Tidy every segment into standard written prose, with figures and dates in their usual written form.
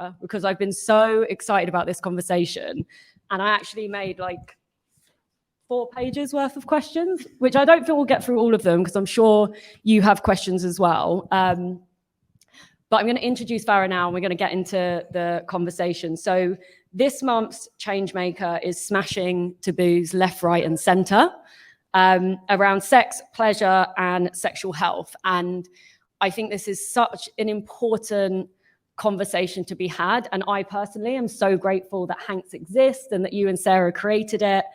Farah, because I've been so excited about this conversation. And I actually made like 4 pages worth of questions, which I don't think we'll get through all of them because I'm sure you have questions as well. But I'm going to introduce Farah now and we're going to get into the conversation. So this month's Changemaker is smashing taboos left, right, and center around sex, pleasure, and sexual health. And I think this is such an important conversation to be had. And I personally am so grateful that Hanx exists and that you and Sarah created it.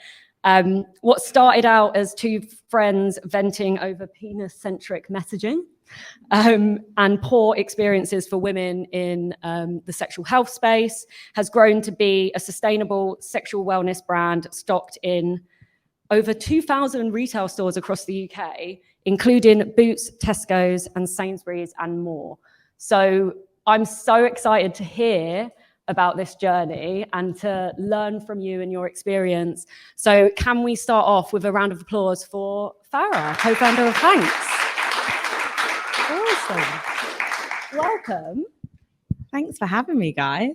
What started out as 2 friends venting over penis-centric messaging and poor experiences for women in the sexual health space has grown to be a sustainable sexual wellness brand stocked in over 2,000 retail stores across the UK, including Boots, Tesco's, and Sainsbury's, and more. So I'm so excited to hear about this journey and to learn from you and your experience. So can we start off with a round of applause for Farah, co-founder of Hanx? Awesome. Welcome. Thanks for having me, guys.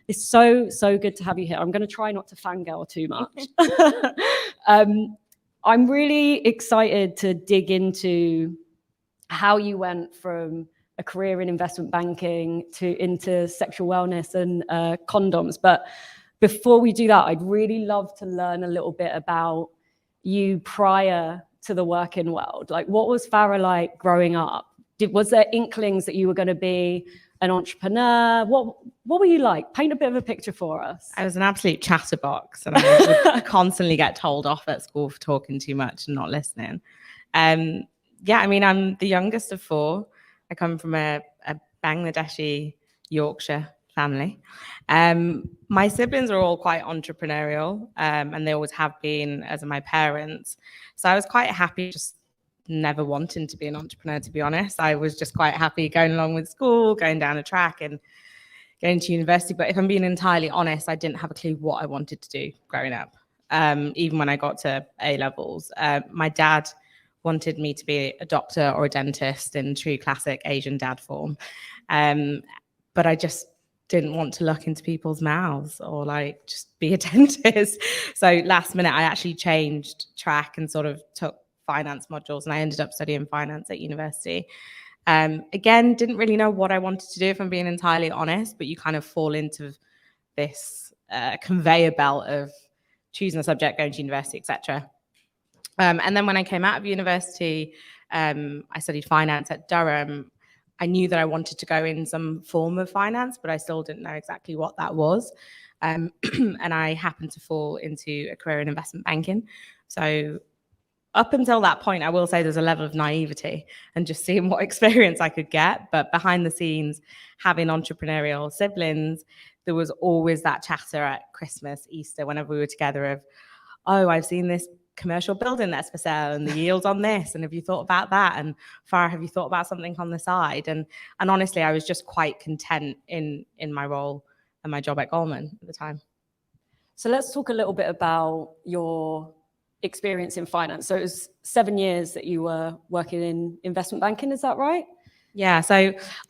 It's so good to have you here. I'm going to try not to fangirl too much. I'm really excited to dig into how you went from a career in investment banking into sexual wellness and condoms. But before we do that, I'd really love to learn a little bit about you prior to the working world. Like, what was Farah like growing up? Was there inklings that you were going to be an entrepreneur? What were you like? Paint a bit of a picture for us. I was an absolute chatterbox, and I would constantly get told off at school for talking too much and not listening. Yeah, I mean, I'm the youngest of 4. I come from a Bangladeshi Yorkshire family. My siblings are all quite entrepreneurial, and they always have been, as are my parents. So I was quite happy just never wanting to be an entrepreneur, to be honest. I was just quite happy going along with school, going down a track and going to university. But if I'm being entirely honest, I didn't have a clue what I wanted to do growing up. Even when I got to A-levels, my dad wanted me to be a doctor or a dentist in true classic Asian dad form. But I just didn't want to look into people's mouths or like just be a dentist. So last minute, I actually changed track and sort of took finance modules, and I ended up studying finance at university. Again, didn't really know what I wanted to do, if I'm being entirely honest, but you kind of fall into this conveyor belt of choosing a subject, going to university, etc. And then when I came out of university, I studied finance at Durham. I knew that I wanted to go in some form of finance, but I still didn't know exactly what that was. And I happened to fall into a career in investment banking. So up until that point, I will say there's a level of naivety and just seeing what experience I could get. But behind the scenes, having entrepreneurial siblings, there was always that chatter at Christmas, Easter, whenever we were together of, oh, I've seen this commercial building that's for sale and the yields on this, and have you thought about that? And Farah, have you thought about something on the side? And honestly, I was just quite content in my role and my job at Goldman at the time. So let's talk a little bit about your experience in finance. So it was 7 years that you were working in investment banking, is that right? Yeah, so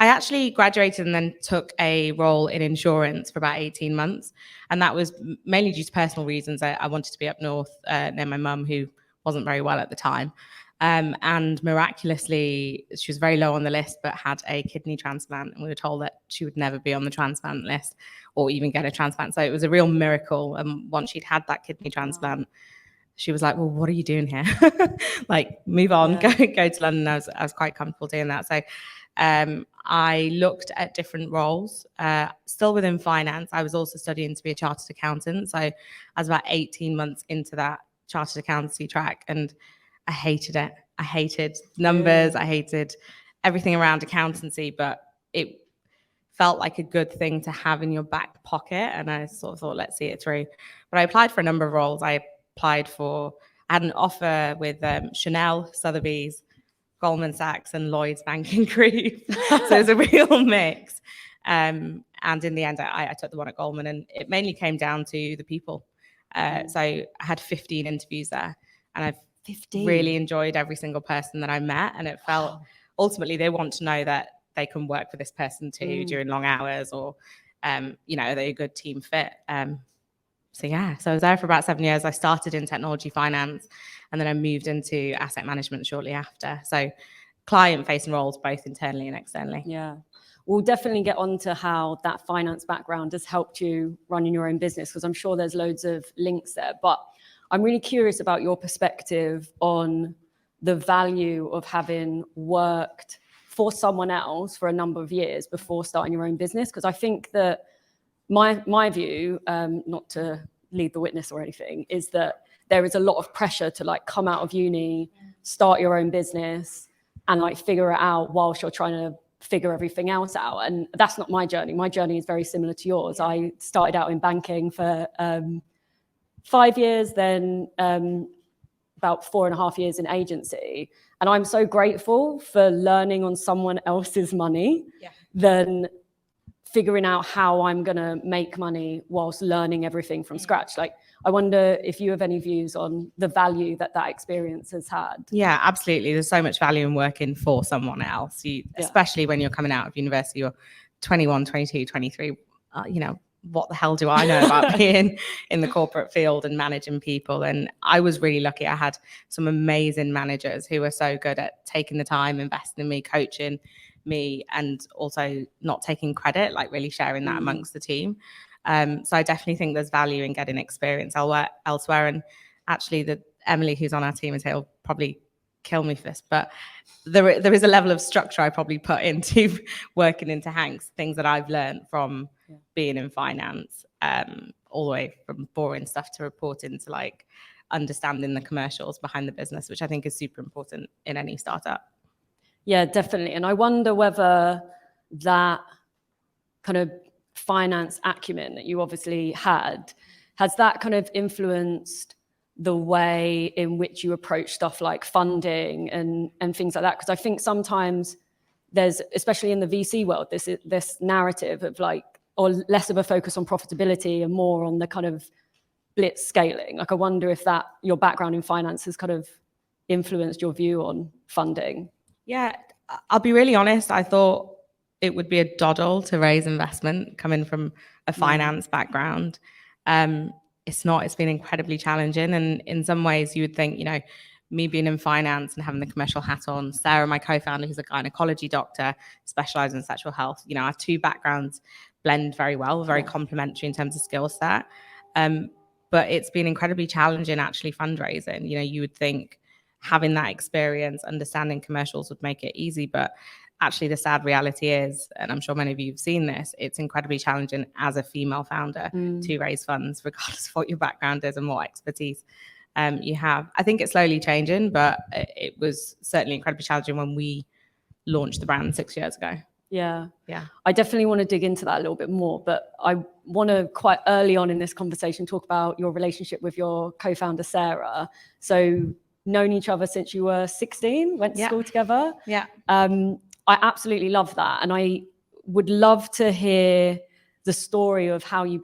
I actually graduated and then took a role in insurance for about 18 months. And that was mainly due to personal reasons. I wanted to be up north near my mum, who wasn't very well at the time. And miraculously, she was very low on the list, but had a kidney transplant. And we were told that she would never be on the transplant list or even get a transplant. So it was a real miracle. And once she'd had that kidney transplant, she was like, well, what are you doing here? Like, move on, go to London. I was quite comfortable doing that. So I looked at different roles, still within finance. I was also studying to be a chartered accountant. So I was about 18 months into that chartered accountancy track, and I hated it. I hated numbers. I hated everything around accountancy, but it felt like a good thing to have in your back pocket. And I sort of thought, let's see it through. But I applied for a number of roles. I had an offer with Chanel, Sotheby's, Goldman Sachs, and Lloyd's Banking Group. So it was a real mix. And in the end, I took the one at Goldman, and it mainly came down to the people. So I had 15 interviews there, and I've really enjoyed every single person that I met. And it felt ultimately they want to know that they can work for this person too during long hours, or Are they a good team fit? So I was there for about 7 years. I started in technology finance, and then I moved into asset management shortly after. So client-facing roles, both internally and externally. Yeah. We'll definitely get on to how that finance background has helped you running your own business, because I'm sure there's loads of links there. But I'm really curious about your perspective on the value of having worked for someone else for a number of years before starting your own business. Because I think that my view, not to lead the witness or anything, is that there is a lot of pressure to like come out of uni, start your own business, and like figure it out whilst you're trying to figure everything else out. And that's not my journey. My journey is very similar to yours. I started out in banking for 5 years, then about 4.5 years in agency. And I'm so grateful for learning on someone else's money than figuring out how I'm going to make money whilst learning everything from scratch. Like, I wonder if you have any views on the value that experience has had. Yeah, absolutely. There's so much value in working for someone else, especially when you're coming out of university, you're 21, 22, 23, what the hell do I know about being in the corporate field and managing people? And I was really lucky. I had some amazing managers who were so good at taking the time, investing in me, coaching me, and also not taking credit, like really sharing that amongst the team. So I definitely think there's value in getting experience elsewhere. And actually, Emily, who's on our team, is here, will probably kill me for this, but there is a level of structure I probably put into working into Hanx, things that I've learned from being in finance, all the way from boring stuff to reporting to like understanding the commercials behind the business, which I think is super important in any startup. Yeah, definitely. And I wonder whether that kind of finance acumen that you obviously had, has that kind of influenced the way in which you approach stuff like funding and things like that? Because I think sometimes there's, especially in the VC world, this narrative of like, or less of a focus on profitability and more on the kind of blitz scaling. Like, I wonder if that your background in finance has kind of influenced your view on funding. Yeah, I'll be really honest. I thought it would be a doddle to raise investment coming from a finance background. It's not. It's been incredibly challenging. And in some ways, you would think, me being in finance and having the commercial hat on, Sarah, my co-founder, who's a gynecology doctor, specializes in sexual health. Our two backgrounds blend very well, very complementary in terms of skill set. But it's been incredibly challenging, actually, fundraising. You would think having that experience, understanding commercials would make it easy. But actually, the sad reality is, and I'm sure many of you have seen this, it's incredibly challenging as a female founder to raise funds, regardless of what your background is and what expertise you have. I think it's slowly changing, but it was certainly incredibly challenging when we launched the brand 6 years ago. Yeah. I definitely want to dig into that a little bit more, but I want to quite early on in this conversation talk about your relationship with your co-founder, Sarah. So known each other since you were 16, went to school together. Yeah. I absolutely love that. And I would love to hear the story of how you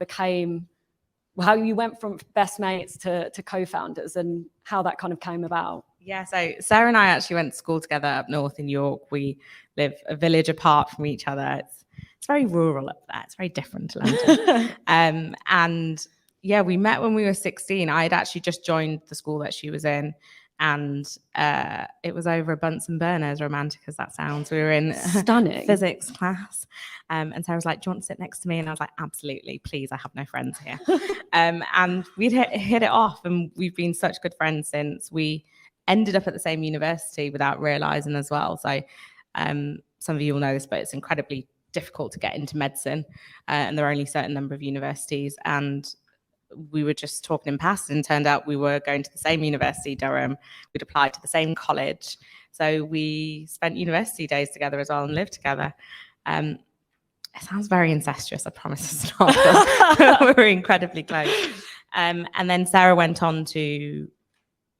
went from best mates to co-founders and how that kind of came about. Yeah, so Sarah and I actually went to school together up north in York. We live a village apart from each other. It's very rural up there. It's very different to London. And yeah, we met when we were 16. I had actually just joined the school that she was in. And it was over a Bunsen burner, as romantic as that sounds. We were in stunning physics class. And Sarah was like, do you want to sit next to me? And I was like, absolutely, please. I have no friends here. And we'd hit it off. And we've been such good friends since. We ended up at the same university without realizing as well. So some of you will know this, but it's incredibly difficult to get into medicine. And there are only a certain number of universities. And we were just talking in passing and turned out we were going to the same university, Durham. We'd applied to the same college. So we spent university days together as well and lived together. It sounds very incestuous, I promise it's not. We were incredibly close. And then Sarah went on to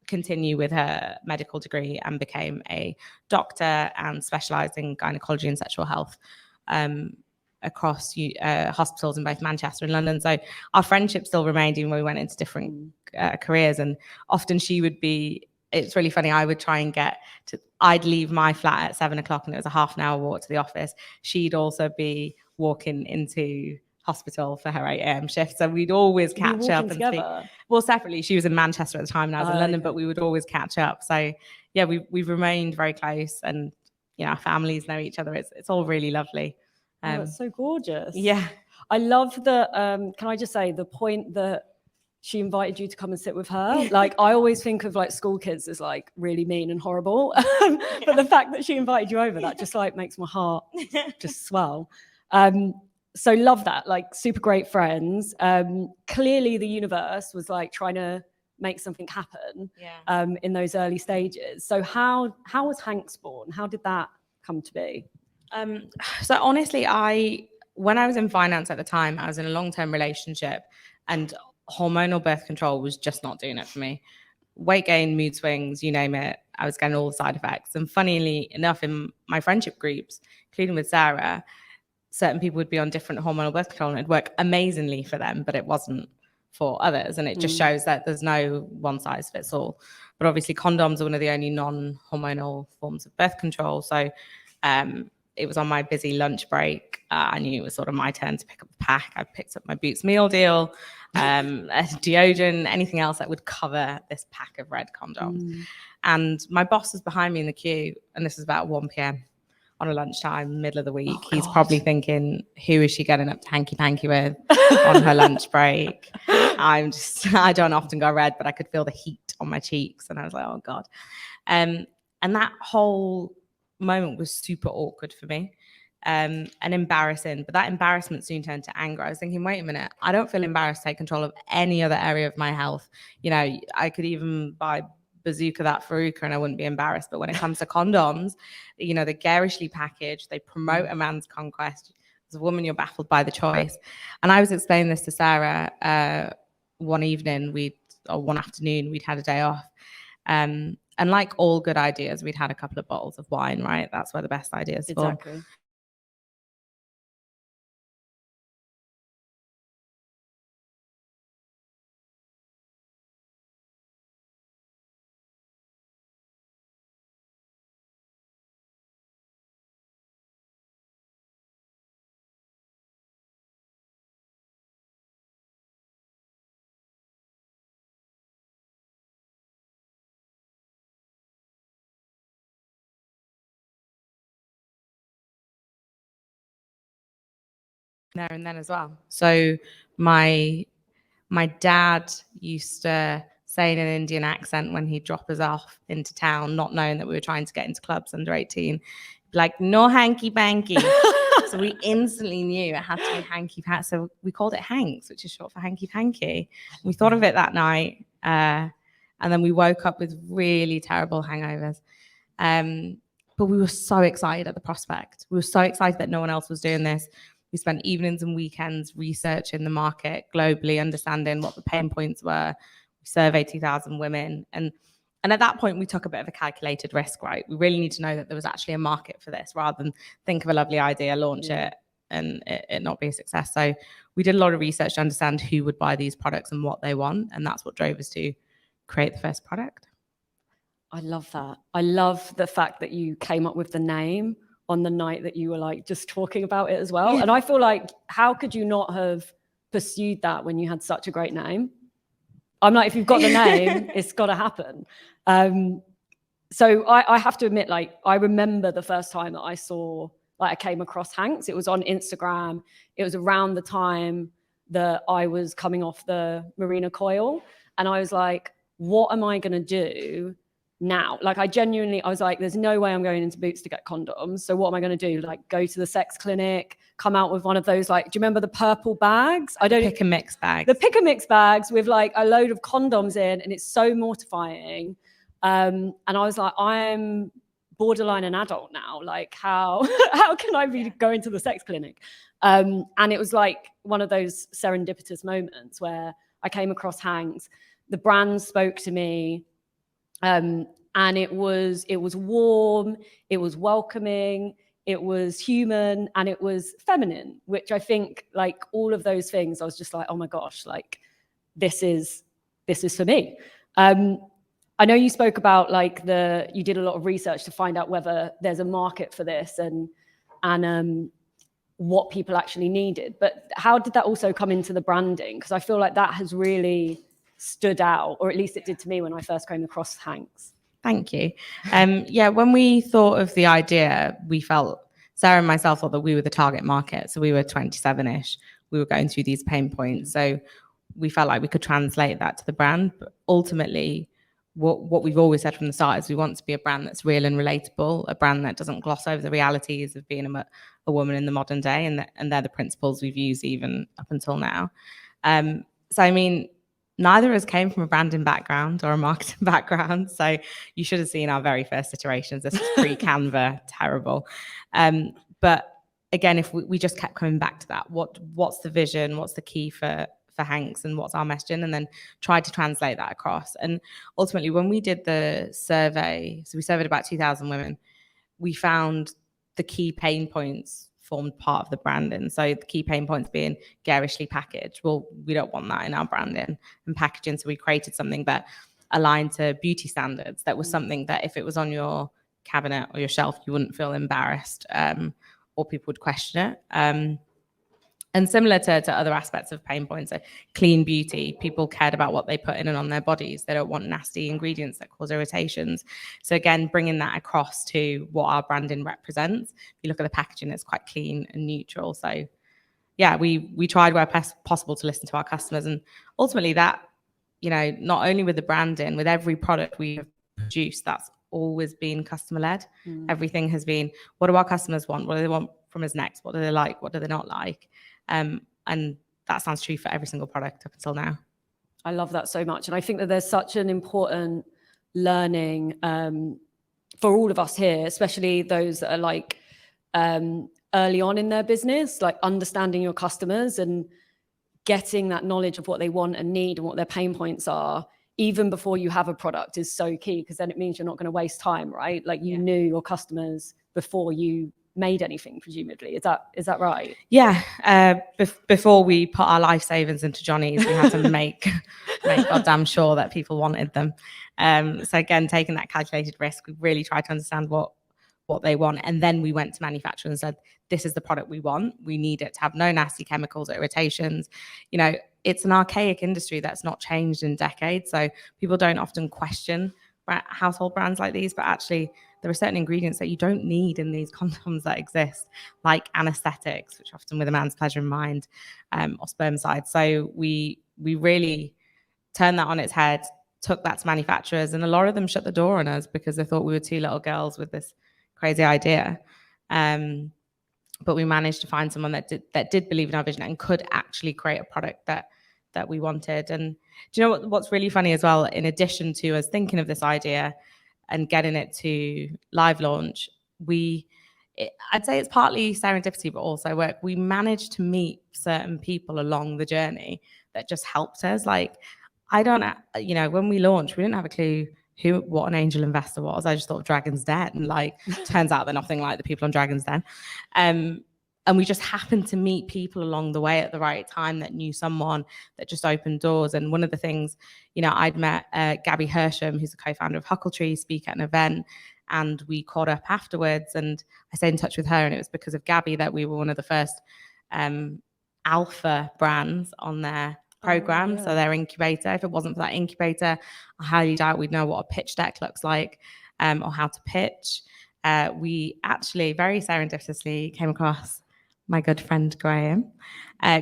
continue with her medical degree and became a doctor and specialised in gynecology and sexual health across hospitals in both Manchester and London. So our friendship still remained even when we went into different careers. And often it's really funny, I would try and I'd leave my flat at 7 o'clock and it was a half an hour walk to the office. She'd also be walking into hospital for her 8 a.m. shift. So we'd always catch up and speak. Well, separately. She was in Manchester at the time and I was in London, but we would always catch up. So yeah, we've remained very close, and our families know each other. It's all really lovely. That's so gorgeous. Yeah. I love can I just say the point that she invited you to come and sit with her? Like, I always think of like school kids as like really mean and horrible. But the fact that she invited you over, that just like makes my heart just swell. So love that, like super great friends. Clearly the universe was like trying to make something happen in those early stages. So how was Hanx born? How did that come to be? So honestly, when I was in finance at the time, I was in a long-term relationship, and hormonal birth control was just not doing it for me. Weight gain, mood swings, you name it, I was getting all the side effects. And funnily enough, in my friendship groups, including with Sarah, certain people would be on different hormonal birth control and it'd work amazingly for them, but it wasn't for others. And it just shows that there's no one size fits all. But obviously condoms are one of the only non-hormonal forms of birth control. So it was on my busy lunch break. I knew it was sort of my turn to pick up the pack. I picked up my Boots meal deal, a deodorant, anything else that would cover this pack of red condoms. And my boss was behind me in the queue, and this was about 1 p.m. on a lunchtime, middle of the week. He's probably thinking, who is she getting up to hanky-panky with on her lunch break? I don't often go red, but I could feel the heat on my cheeks. And I was like, oh God. And that whole moment was super awkward for me and embarrassing. But that embarrassment soon turned to anger. I was thinking, wait a minute, I don't feel embarrassed to take control of any other area of my health. I could even buy bazooka that Faruka and I wouldn't be embarrassed. But when it comes to condoms, they're garishly packaged. They promote a man's conquest. As a woman, you're baffled by the choice. And I was explaining this to Sarah one afternoon, we'd had a day off. And like all good ideas, we'd had a couple of bottles of wine, right? That's where the best ideas fall. Exactly. There and then as well. So my dad used to say in an Indian accent when he'd drop us off into town, not knowing that we were trying to get into clubs under 18, like, no hanky-panky. So we instantly knew it had to be hanky-panky. So we called it Hanx, which is short for hanky-panky. We thought of it that night. And then we woke up with really terrible hangovers. But we were so excited at the prospect. We were so excited that no one else was doing this. We spent evenings and weekends researching the market globally, understanding what the pain points were. We surveyed 2,000 women. And at that point, we took a bit of a calculated risk, right? We really need to know that there was actually a market for this rather than think of a lovely idea, launch it, and it not be a success. So we did a lot of research to understand who would buy these products and what they want. And that's what drove us to create the first product. I love that. I love the fact that you came up with the name on the night that you were like just talking about it as well. Yeah. And I feel like, how could you not have pursued that when you had such a great name? I'm like, if you've got the name, it's got to happen. So I have to admit, like, I remember the first time that I came across Hanx. It was on Instagram. It was around the time that I was coming off the Marina coil. And I was like, what am I going to do now? Like, I was like, there's no way I'm going into Boots to get condoms. So what am I going to do? Like, go to the sex clinic, come out with one of those, like, do you remember the purple bags? Pick and mix bags. The pick and mix bags with like a load of condoms in, and it's so mortifying. And I was like, I'm borderline an adult now. Like, how can I be going to the sex clinic? And it was like one of those serendipitous moments where I came across Hanx. The brand spoke to me. And it was warm, it was welcoming, it was human, and it was feminine, which I think, like, all of those things, I was just like, oh my gosh, like, this is for me. I know you spoke about like you did a lot of research to find out whether there's a market for this, and what people actually needed. But how did that also come into the branding? Because I feel like that has really stood out, or at least it did to me when I first came across Hanx. Thank you. Yeah, when we thought of the idea, we felt, Sarah and myself thought that we were the target market. So we were 27-ish. We were going through these pain points. So we felt like we could translate that to the brand. But ultimately, what we've always said from the start is we want to be a brand that's real and relatable, a brand that doesn't gloss over the realities of being a woman in the modern day. And they're the principles we've used even up until now. So, I mean, neither of us came from a branding background or a marketing background. So you should have seen our very first iterations. This was pre-Canva, terrible. But again, if we just kept coming back to that, what's the vision? What's the key for Hanx, and what's our messaging? And then tried to translate that across. And ultimately, when we did the survey, so we surveyed about 2,000 women, we found the key pain points formed part of the branding. So the key pain points being garishly packaged. Well, we don't want that in our branding and packaging. So we created something that aligned to beauty standards. That was something that if it was on your cabinet or your shelf, you wouldn't feel embarrassed, or people would question it. And similar to other aspects of pain points, so clean beauty, people cared about what they put in and on their bodies. They don't want nasty ingredients that cause irritations. So again, bringing that across to what our branding represents. If you look at the packaging, it's quite clean and neutral. So yeah, we tried where possible to listen to our customers. And ultimately that, you know, not only with the branding, with every product we have produced, that's always been customer led. Everything has been, what do our customers want? What do they want from us next? What do they like? What do they not like? And that sounds true for every single product up until now. I love that so much. And I think that there's such an important learning for all of us here, especially those that are like early on in their business, like understanding your customers and getting that knowledge of what they want and need and what their pain points are, even before you have a product, is so key, because then it means you're not going to waste time, right? Like you knew your customers before you made anything, presumably. Is that right? Yeah. Before we put our life savings into Johnny's, we had to make goddamn sure that people wanted them. So again, taking that calculated risk, we really tried to understand what they want. And then we went to manufacturer and said, this is the product we want. We need it to have no nasty chemicals or irritations. You know, it's an archaic industry that's not changed in decades. So people don't often question household brands like these, but actually there are certain ingredients that you don't need in these condoms that exist, like anesthetics, which often with a man's pleasure in mind, or spermicide. So we really turned that on its head, took that to manufacturers, and a lot of them shut the door on us because they thought we were two little girls with this crazy idea. But we managed to find someone that did believe in our vision and could actually create a product that we wanted. And do you know what's really funny as well? In addition to us thinking of this idea and getting it to live launch, I'd say it's partly serendipity, but also work. We managed to meet certain people along the journey that just helped us. Like, when we launched, we didn't have a clue what an angel investor was. I just thought of Dragon's Den, and like, turns out they're nothing like the people on Dragon's Den. And we just happened to meet people along the way at the right time that knew someone that just opened doors. And one of the things, I'd met Gabby Hersham, who's the co-founder of Huckletree, speak at an event, and we caught up afterwards. And I stayed in touch with her, and it was because of Gabby that we were one of the first alpha brands on their program. So their incubator. If it wasn't for that incubator, I highly doubt we'd know what a pitch deck looks like, or how to pitch. We actually very serendipitously came across my good friend Graham.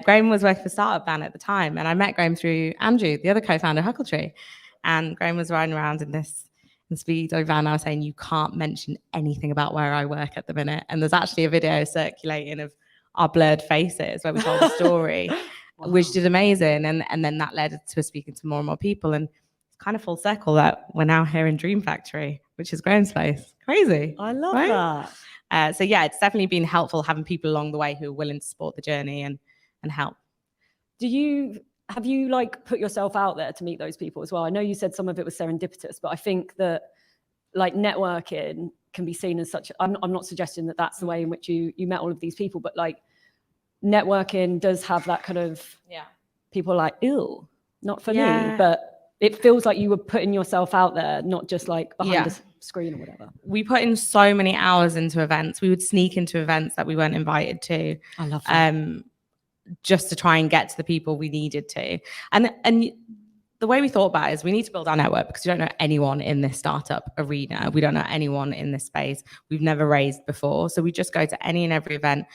Graham was working for Startup Van at the time, and I met Graham through Andrew, the other co-founder of Huckletree. And Graham was riding around in this speedo van. I was saying, you can't mention anything about where I work at the minute. And there's actually a video circulating of our blurred faces where we told the story. Wow. Which did amazing. And then that led to us speaking to more and more people. And it's kind of full circle that we're now here in Dream Factory, which is Graham's place. Crazy. I love that. So yeah, it's definitely been helpful having people along the way who are willing to support the journey and help. Have you like put yourself out there to meet those people as well? I know you said some of it was serendipitous, but I think that like networking can be seen as such. I'm not suggesting that that's the way in which you met all of these people, but like, networking does have that kind of people like, ew, not for me, but it feels like you were putting yourself out there, not just like behind a screen or whatever. We put in so many hours into events. We would sneak into events that we weren't invited to. I love that. Just to try and get to the people we needed to. And the way we thought about it is we need to build our network because we don't know anyone in this startup arena. We don't know anyone in this space. We've never raised before. So we just go to any and every event.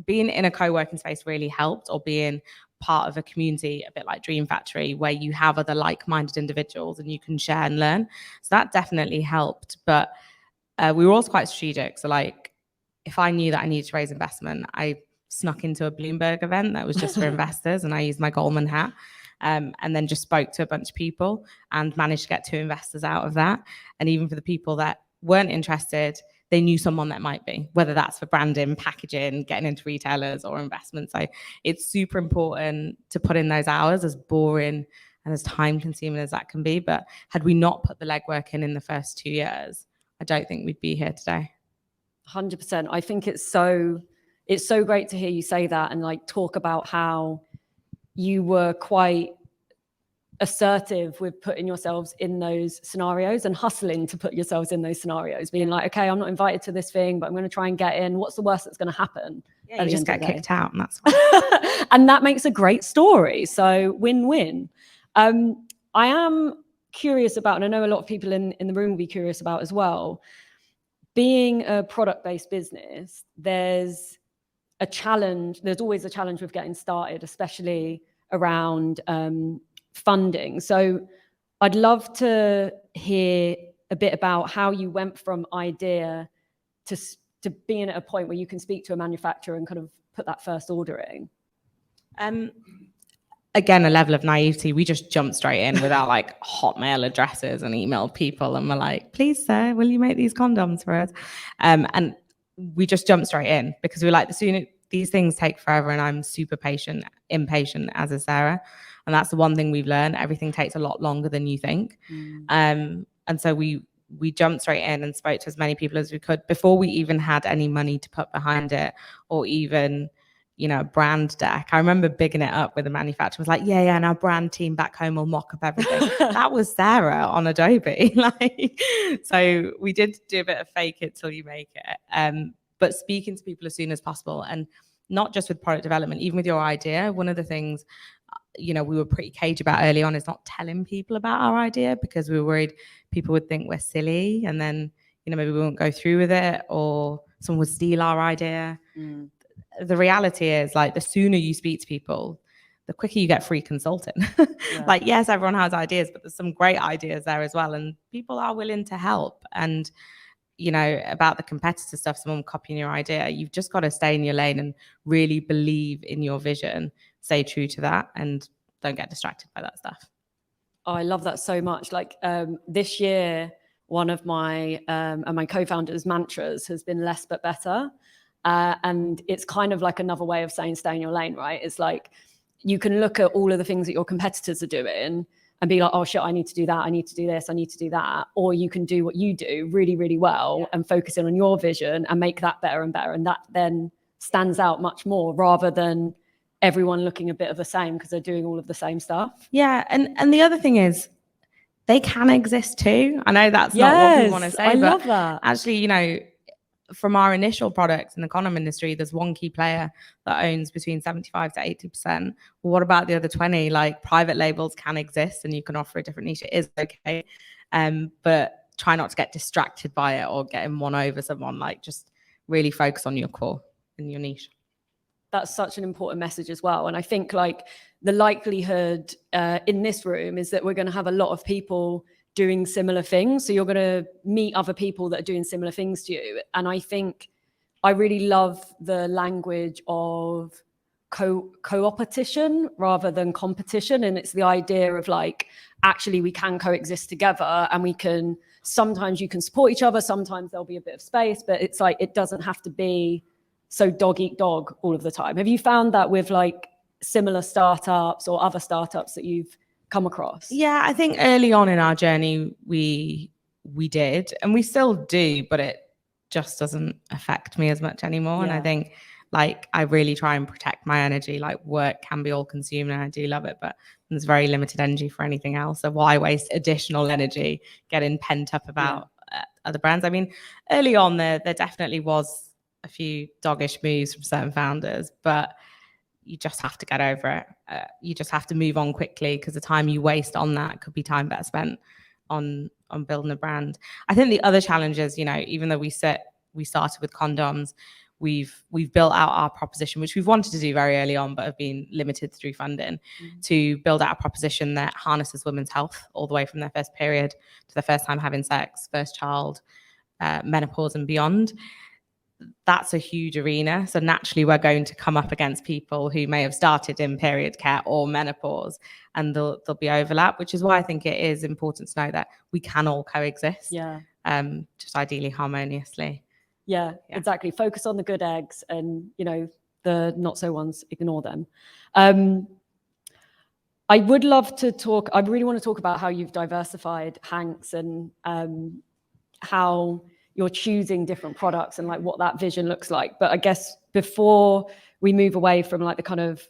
Being in a co-working space really helped, or being part of a community, a bit like Dream Factory, where you have other like-minded individuals and you can share and learn. So that definitely helped. But we were also quite strategic. So like, if I knew that I needed to raise investment, I snuck into a Bloomberg event that was just for investors, and I used my Goldman hat, and then just spoke to a bunch of people and managed to get 2 investors out of that. And even for the people that weren't interested, they knew someone that might be, whether that's for branding, packaging, getting into retailers or investments. So it's super important to put in those hours, as boring and as time consuming as that can be. But had we not put the legwork in the first 2 years, I don't think we'd be here today. 100%. I think it's so great to hear you say that and like talk about how you were quite assertive with putting yourselves in those scenarios and hustling to put yourselves in those scenarios, being like, okay, I'm not invited to this thing, but I'm going to try and get in. What's the worst that's going to happen? Yeah, you just get kicked out, and that's and that makes a great story. So win-win. I am curious about, and I know a lot of people in the room will be curious about as well, being a product-based business, there's always a challenge with getting started, especially around funding. So I'd love to hear a bit about how you went from idea to being at a point where you can speak to a manufacturer and kind of put that first order in. Again, a level of naivety. We just jumped straight in with our like Hotmail addresses and emailed people, and we're like, please, sir, will you make these condoms for us? And we just jumped straight in because we were like, these things take forever, and I'm super impatient, as is Sarah. And that's the one thing we've learned. Everything takes a lot longer than you think. And so we jumped straight in and spoke to as many people as we could before we even had any money to put behind it, or even, a brand deck. I remember bigging it up with the manufacturer. Was like, yeah, and our brand team back home will mock up everything. That was Sarah on Adobe. So we did do a bit of fake it till you make it. But speaking to people as soon as possible, and not just with product development, even with your idea. One of the things, we were pretty cagey about early on is not telling people about our idea, because we were worried people would think we're silly, and then, maybe we won't go through with it, or someone would steal our idea. The reality is, like, the sooner you speak to people, the quicker you get free consulting. Yeah. Like, yes, everyone has ideas, but there's some great ideas there as well, and people are willing to help. And about the competitor stuff, someone copying your idea, you've just got to stay in your lane and really believe in your vision, stay true to that, and don't get distracted by that stuff. Oh, I love that so much. Like this year, one of my co-founders' mantras has been less but better. And it's kind of like another way of saying stay in your lane, right? It's like you can look at all of the things that your competitors are doing and be like, oh shit, I need to do that, I need to do this, I need to do that. Or you can do what you do really, really well, and focus in on your vision and make that better and better. And that then stands out much more, rather than everyone looking a bit of the same because they're doing all of the same stuff. Yeah, and the other thing is, they can exist too. I know that's not what we want to say, I love that. Actually, from our initial products in the condom industry, there's one key player that owns between 75 to 80%. Well, what about the other 20? Like, private labels can exist and you can offer a different niche. It is okay. But try not to get distracted by it or getting one over someone. Like, just really focus on your core and your niche. That's such an important message as well. And I think like the likelihood in this room is that we're going to have a lot of people doing similar things. So you're going to meet other people that are doing similar things to you. And I think I really love the language of co-opetition rather than competition. And it's the idea of like, actually we can coexist together, and we can, sometimes you can support each other. Sometimes there'll be a bit of space, but it's like, it doesn't have to be so dog eat dog all of the time. Have you found that with like similar startups or other startups that you've come across? Yeah, I think early on in our journey, we did, and we still do, but it just doesn't affect me as much anymore. Yeah. And I think Like, I really try and protect my energy. Like, work can be all consuming and I do love it, but there's very limited energy for anything else. So why waste additional energy getting pent up about other brands? I mean, early on there definitely was a few doggish moves from certain founders, but you just have to get over it. You just have to move on quickly, because the time you waste on that could be time better spent on building a brand. I think the other challenge is, you know, even though we started with condoms, we've built out our proposition, which we've wanted to do very early on, but have been limited through funding, to build out a proposition that harnesses women's health all the way from their first period to their first time having sex, first child, menopause and beyond. That's a huge arena. So naturally, we're going to come up against people who may have started in period care or menopause, and there'll be overlap, which is why I think it is important to know that we can all coexist. Just ideally harmoniously. Yeah, exactly. Focus on the good eggs, and, you know, the not so ones, ignore them. I would love to talk, I really want to talk about how you've diversified Hanx, and how you're choosing different products and like what that vision looks like. But I guess before we move away from like the kind of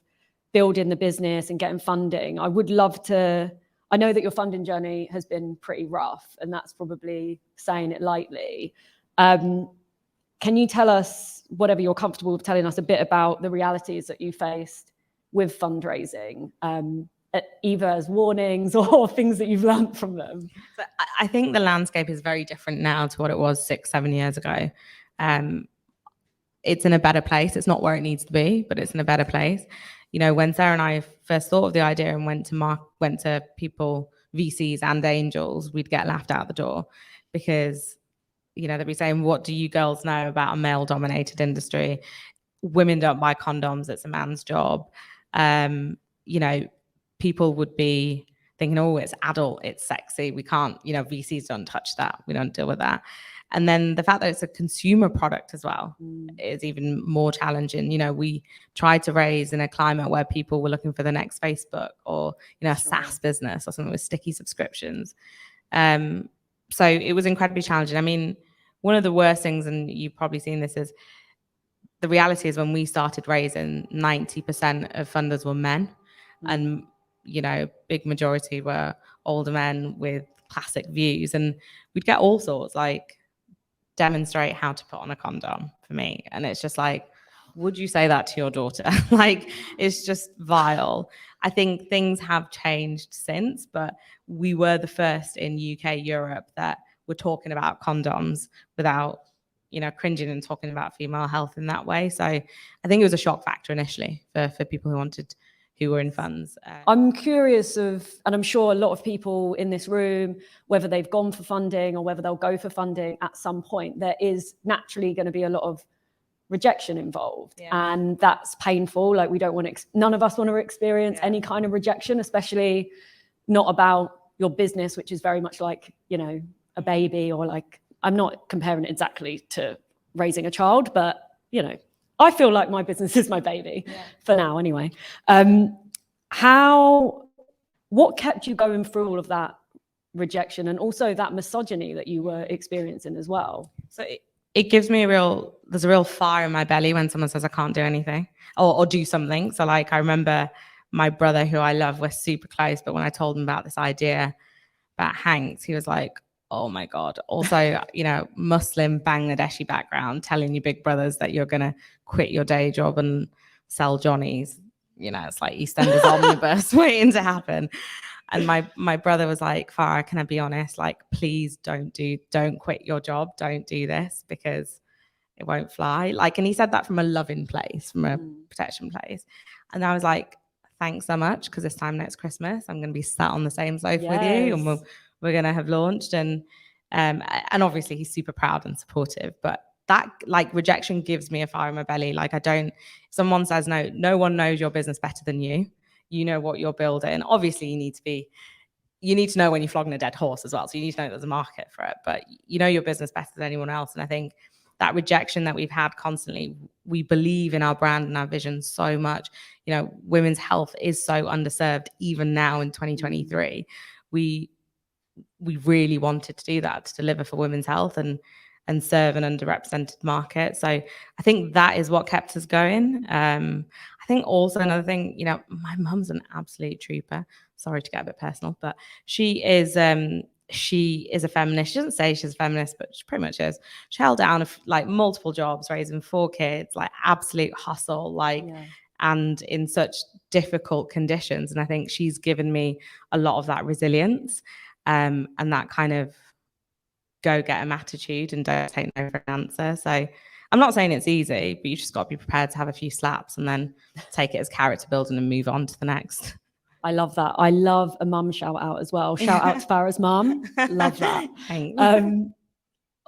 building the business and getting funding, I would love to, I know that your funding journey has been pretty rough, and that's probably saying it lightly. Can you tell us, whatever you're comfortable with telling us, a bit about the realities that you faced with fundraising, either as warnings or things that you've learned from them? So I think the landscape is very different now to what it was 6-7 years ago. It's in a better place. It's not where it needs to be, but it's in a better place. You know, when Sarah and I first thought of the idea and went to people, VCs and angels, we'd get laughed out the door, because, you know, they'd be saying, what do you girls know about a male-dominated industry? Women don't buy condoms. It's a man's job. You know, people would be thinking, oh, it's adult, it's sexy. We can't, you know, VCs don't touch that. We don't deal with that. And then the fact that it's a consumer product as well is even more challenging. You know, we tried to raise in a climate where people were looking for the next Facebook, or, you know, a SaaS business or something with sticky subscriptions. So it was incredibly challenging. I mean, one of the worst things, and you've probably seen this, is the reality is when we started raising, 90% of funders were men. And, you know, big majority were older men with classic views. And we'd get all sorts, like, demonstrate how to put on a condom for me. And it's just like, would you say that to your daughter? Like, it's just vile. I think things have changed since, but we were the first in UK, Europe that were talking about condoms without, you know, cringing and talking about female health in that way. So I think it was a shock factor initially for people who were in funds. I'm curious and I'm sure a lot of people in this room, whether they've gone for funding or whether they'll go for funding at some point, there is naturally going to be a lot of rejection involved. And that's painful. Like, we don't want to, none of us want to experience any kind of rejection, especially not about your business, which is very much like, you know, a baby, or like, I'm not comparing it exactly to raising a child, but, you know, I feel like my business is my baby for now anyway. What kept you going through all of that rejection, and also that misogyny that you were experiencing as well? So it gives me there's a real fire in my belly when someone says I can't do anything or do something. So like, I remember my brother, who I love, we're super close, but when I told him about this idea about Hanx, he was like, oh my God. Also, you know, Muslim Bangladeshi background, telling your big brothers that you're going to quit your day job and sell Johnnies. You know, it's like EastEnders omnibus waiting to happen. And my brother was like, Farah, can I be honest? Like, please don't quit your job. Don't do this, because it won't fly. Like, and he said that from a loving place, from a protection place. And I was like, thanks so much, because this time next Christmas, I'm going to be sat on the same sofa with you, and we're going to have launched. And obviously he's super proud and supportive, but that, like, rejection gives me a fire in my belly. Like, someone says no one knows your business better than you. You know what you're building. Obviously you need to know when you're flogging a dead horse as well. So you need to know there's a market for it, but you know your business better than anyone else. And I think that rejection that we've had constantly, we believe in our brand and our vision so much. You know, women's health is so underserved, even now in 2023. We really wanted to do that, to deliver for women's health. And and serve an underrepresented market. So I think that is what kept us going. I think also another thing, you know, my mum's an absolute trooper. Sorry to get a bit personal, but she is a feminist. She doesn't say she's a feminist, but she pretty much is. She held down like multiple jobs, raising 4 kids, like absolute hustle, like, and in such difficult conditions. And I think she's given me a lot of that resilience, and that kind of go get 'em attitude and don't take no for an answer. So I'm not saying it's easy, but you just got to be prepared to have a few slaps and then take it as character building and move on to the next. I love that. I love a mum shout out as well. Shout out to Farah's mum. Love that. Thanks. And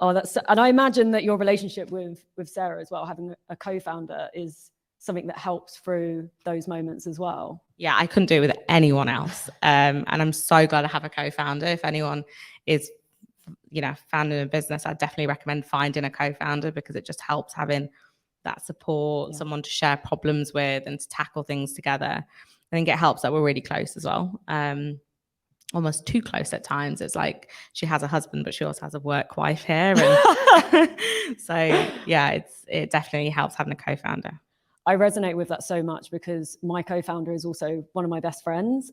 I imagine that your relationship with Sarah as well, having a co-founder, is something that helps through those moments as well. Yeah, I couldn't do it with anyone else. And I'm so glad I have a co-founder. If anyone is, you know, founding a business, I definitely recommend finding a co-founder, because it just helps having that support, someone to share problems with and to tackle things together. I think it helps that we're really close as well. Almost too close at times. It's like she has a husband, but she also has a work wife here. And so yeah, it definitely helps having a co-founder. I resonate with that so much, because my co-founder is also one of my best friends.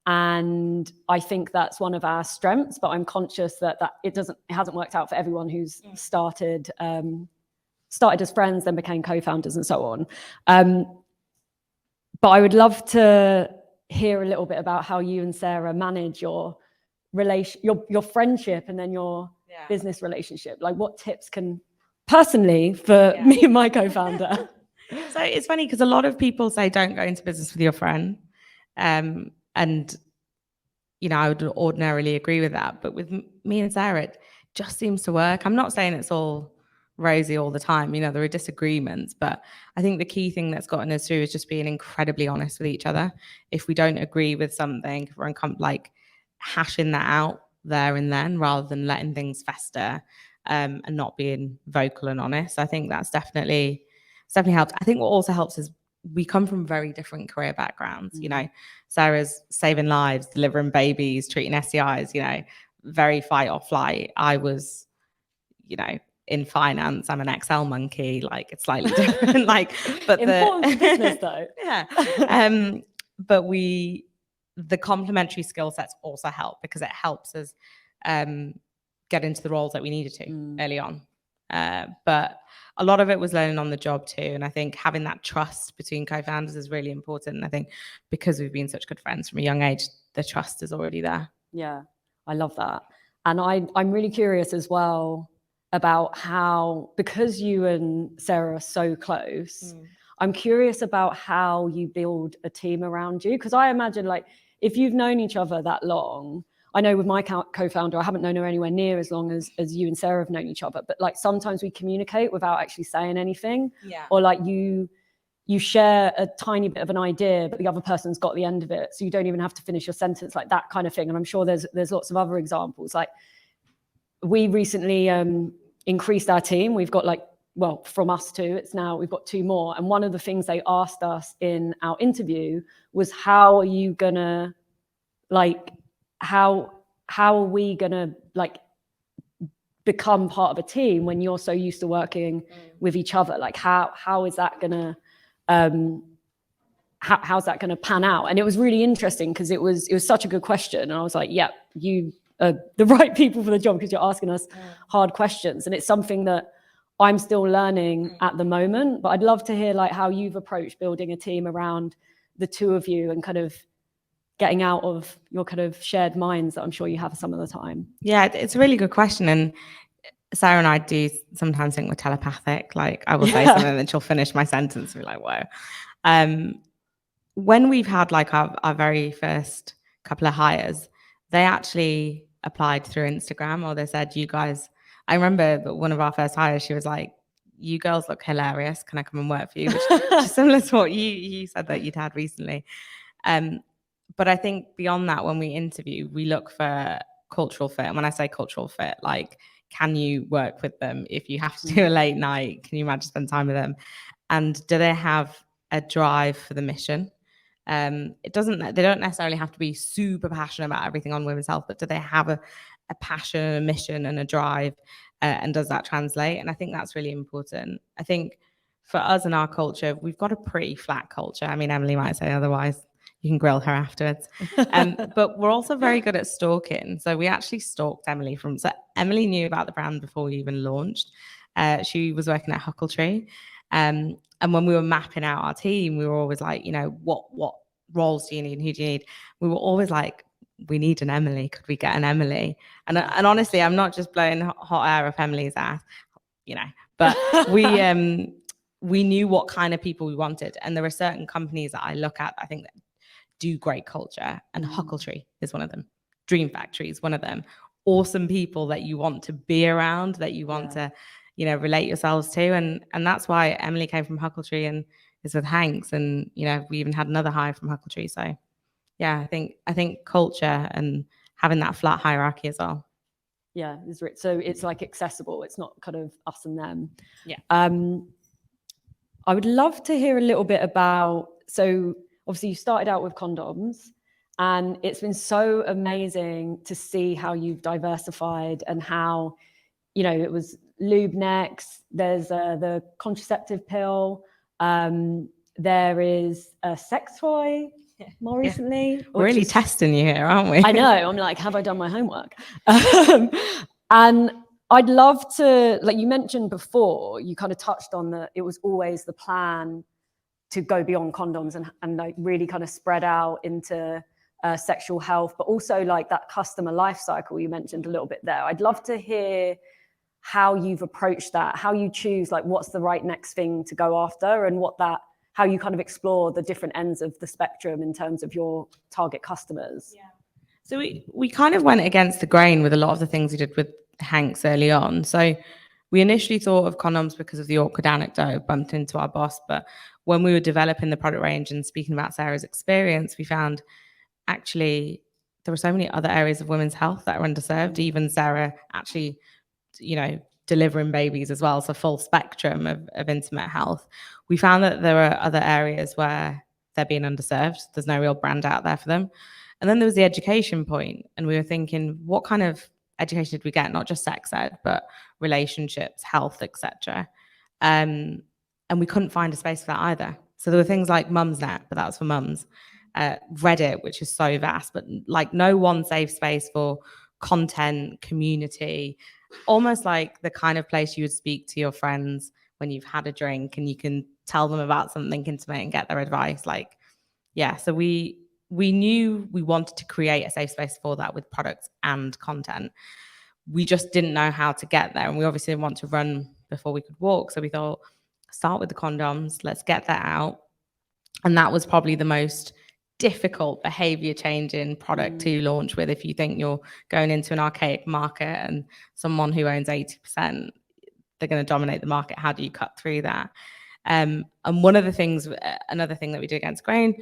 And I think that's one of our strengths, but I'm conscious that it hasn't worked out for everyone who's started as friends, then became co-founders and so on. But I would love to hear a little bit about how you and Sarah manage your friendship and then your business relationship. Like, what tips can, personally, for me and my co-founder? So it's funny, because a lot of people say don't go into business with your friend. And, you know, I would ordinarily agree with that. But with me and Sarah, it just seems to work. I'm not saying it's all rosy all the time. You know, there are disagreements, but I think the key thing that's gotten us through is just being incredibly honest with each other. If we don't agree with something, if we're like hashing that out there and then, rather than letting things fester, and not being vocal and honest. I think that's definitely helped. I think what also helps is we come from very different career backgrounds. You know, Sarah's saving lives, delivering babies, treating STIs, you know, very fight or flight. I was, you know, in finance. I'm an Excel monkey. Like, it's slightly different. Like, but important business though. Yeah. But the complementary skill sets also help, because it helps us get into the roles that we needed to early on. But a lot of it was learning on the job too. And I think having that trust between co-founders is really important. And I think because we've been such good friends from a young age, the trust is already there. Yeah, I love that. And I'm really curious as well about how, because you and Sarah are so close, I'm curious about how you build a team around you. Because I imagine, like, if you've known each other that long, I know with my co-founder, I haven't known her anywhere near as long as you and Sarah have known each other. But like, sometimes we communicate without actually saying anything. Yeah. Or like you share a tiny bit of an idea, but the other person's got the end of it. So you don't even have to finish your sentence, like that kind of thing. And I'm sure there's lots of other examples. Like, we recently increased our team. We've got from us two, we've got 2 more. And one of the things they asked us in our interview was, how are you gonna, like, how are we gonna, like, become part of a team when you're so used to working with each other? Like, how is that gonna how's that gonna pan out? And it was really interesting, because it was such a good question. And I was like, yeah, you are the right people for the job, because you're asking us hard questions. And it's something that I'm still learning at the moment. But I'd love to hear, like, how you've approached building a team around the 2 of you, and kind of getting out of your kind of shared minds that I'm sure you have some of the time. Yeah, it's a really good question. And Sarah and I do sometimes think we're telepathic. Like, I will say something and then she'll finish my sentence and be like, whoa. When we've had like our very first couple of hires, they actually applied through Instagram, or they said, you guys, I remember one of our first hires, she was like, you girls look hilarious. Can I come and work for you? Which is similar to what you said that you'd had recently. But I think beyond that, when we interview, we look for cultural fit. And when I say cultural fit, like, can you work with them? If you have to do a late night, can you imagine spend time with them? And do they have a drive for the mission? They don't necessarily have to be super passionate about everything on women's health, but do they have a passion, a mission, and a drive and does that translate? And I think that's really important. I think for us in our culture, we've got a pretty flat culture. I mean, Emily might say otherwise. You can grill her afterwards. But we're also very good at stalking. So we actually stalked Emily so Emily knew about the brand before we even launched. She was working at Huckletree. And when we were mapping out our team, we were always like, what roles do you need? Who do you need? We were always like, we need an Emily. Could we get an Emily? And honestly, I'm not just blowing hot air of Emily's ass, but we knew what kind of people we wanted. And there are certain companies that I look at, I think that do great culture, and Huckletree is one of them. Dream Factory is one of them. Awesome people that you want to be around, that you want to, relate yourselves to. And that's why Emily came from Huckletree and is with Hanx. And, we even had another hire from Huckletree. So yeah, I think culture and having that flat hierarchy as well. Yeah, so it's like accessible. It's not kind of us and them. Yeah. I would love to hear a little bit about, so obviously you started out with condoms, and it's been so amazing to see how you've diversified and how, it was lube next, there's the contraceptive pill, there is a sex toy more recently. We're really testing you here, aren't we? I know. I'm like, have I done my homework? And I'd love to, like you mentioned before, you kind of touched on that it was always the plan to go beyond condoms and like really kind of spread out into sexual health, but also like that customer life cycle you mentioned a little bit there. I'd love to hear how you've approached that, how you choose like what's the right next thing to go after, and how you kind of explore the different ends of the spectrum in terms of your target customers. Yeah. So we kind of went against the grain with a lot of the things we did with Hanx early on. So we initially thought of condoms because of the awkward anecdote bumped into our boss. But when we were developing the product range and speaking about Sarah's experience, we found actually there were so many other areas of women's health that are underserved. Even Sarah actually, delivering babies as well. So full spectrum of intimate health. We found that there are other areas where they're being underserved. There's no real brand out there for them. And then there was the education point, and we were thinking, what kind of education did we get? Not just sex ed, but relationships, health, etc. And we couldn't find a space for that either. So there were things like Mumsnet, but that was for mums. Reddit, which is so vast, but like no one safe space for content, community, almost like the kind of place you would speak to your friends when you've had a drink and you can tell them about something intimate and get their advice. So we knew we wanted to create a safe space for that with products and content. We just didn't know how to get there, and we obviously didn't want to run before we could walk. So we thought, start with the condoms, let's get that out. And that was probably the most difficult behavior changing product to launch with. If you think you're going into an archaic market and someone who owns 80%, they're going to dominate the market, how do you cut through that? And another thing that we did against grain,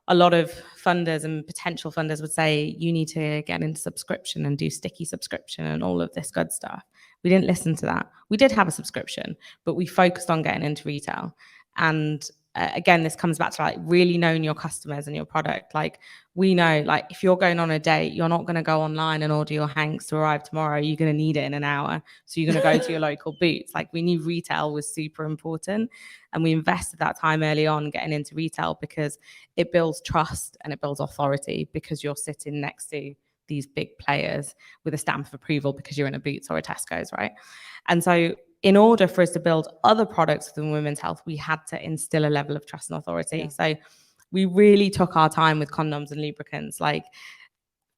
a lot of funders and potential funders would say you need to get into subscription and do sticky subscription and all of this good stuff. We didn't listen to that. We did have a subscription, but we focused on getting into retail. And again, this comes back to like really knowing your customers and your product. Like we know, like if you're going on a date, you're not going to go online and order your Hanx to arrive tomorrow. You're going to need it in an hour. So you're going to go to your local Boots. Like we knew retail was super important, and we invested that time early on getting into retail because it builds trust and it builds authority, because you're sitting next to these big players with a stamp of approval because you're in a Boots or a Tesco's, right? And so in order for us to build other products within women's health, we had to instill a level of trust and authority. Yeah. So we really took our time with condoms and lubricants, like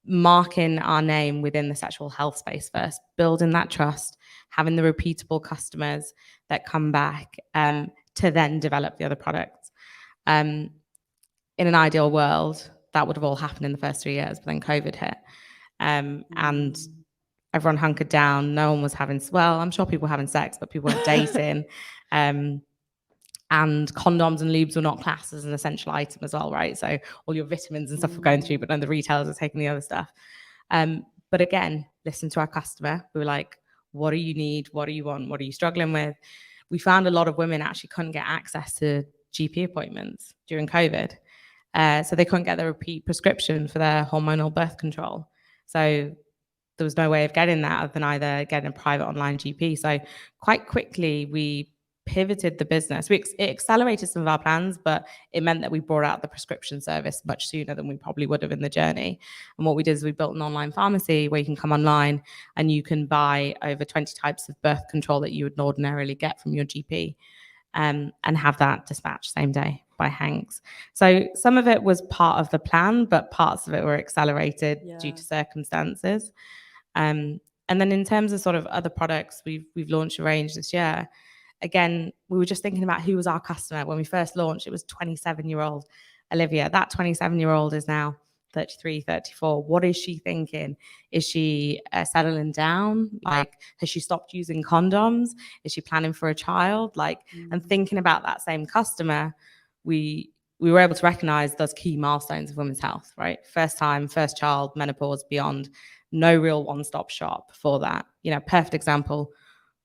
marking our name within the sexual health space first, building that trust, having the repeatable customers that come back, to then develop the other products. In an ideal world, that would have all happened in the first 3 years, but then COVID hit. And everyone hunkered down. No one was I'm sure people were having sex, but people weren't dating. And condoms and lubes were not classed as an essential item as well, right? So all your vitamins and stuff were going through, but then the retailers are taking the other stuff. But again, listen to our customer. We were like, what do you need? What do you want? What are you struggling with? We found a lot of women actually couldn't get access to GP appointments during COVID. So they couldn't get their repeat prescription for their hormonal birth control. So there was no way of getting that other than either getting a private online GP. So quite quickly we pivoted the business. It accelerated some of our plans, but it meant that we brought out the prescription service much sooner than we probably would have in the journey. And what we did is we built an online pharmacy where you can come online and you can buy over 20 types of birth control that you would ordinarily get from your GP, and have that dispatched same day by Hanx. So some of it was part of the plan, but parts of it were accelerated due to circumstances. And then in terms of sort of other products, we've launched a range this year. Again, we were just thinking about who was our customer. When we first launched, it was 27-year-old Olivia. That 27-year-old is now 33, 34. What is she thinking? Is she settling down? Like, has she stopped using condoms? Is she planning for a child? Like, and thinking about that same customer, we were able to recognize those key milestones of women's health, right? First time, first child, menopause, beyond. No real one-stop shop for that. You know, perfect example,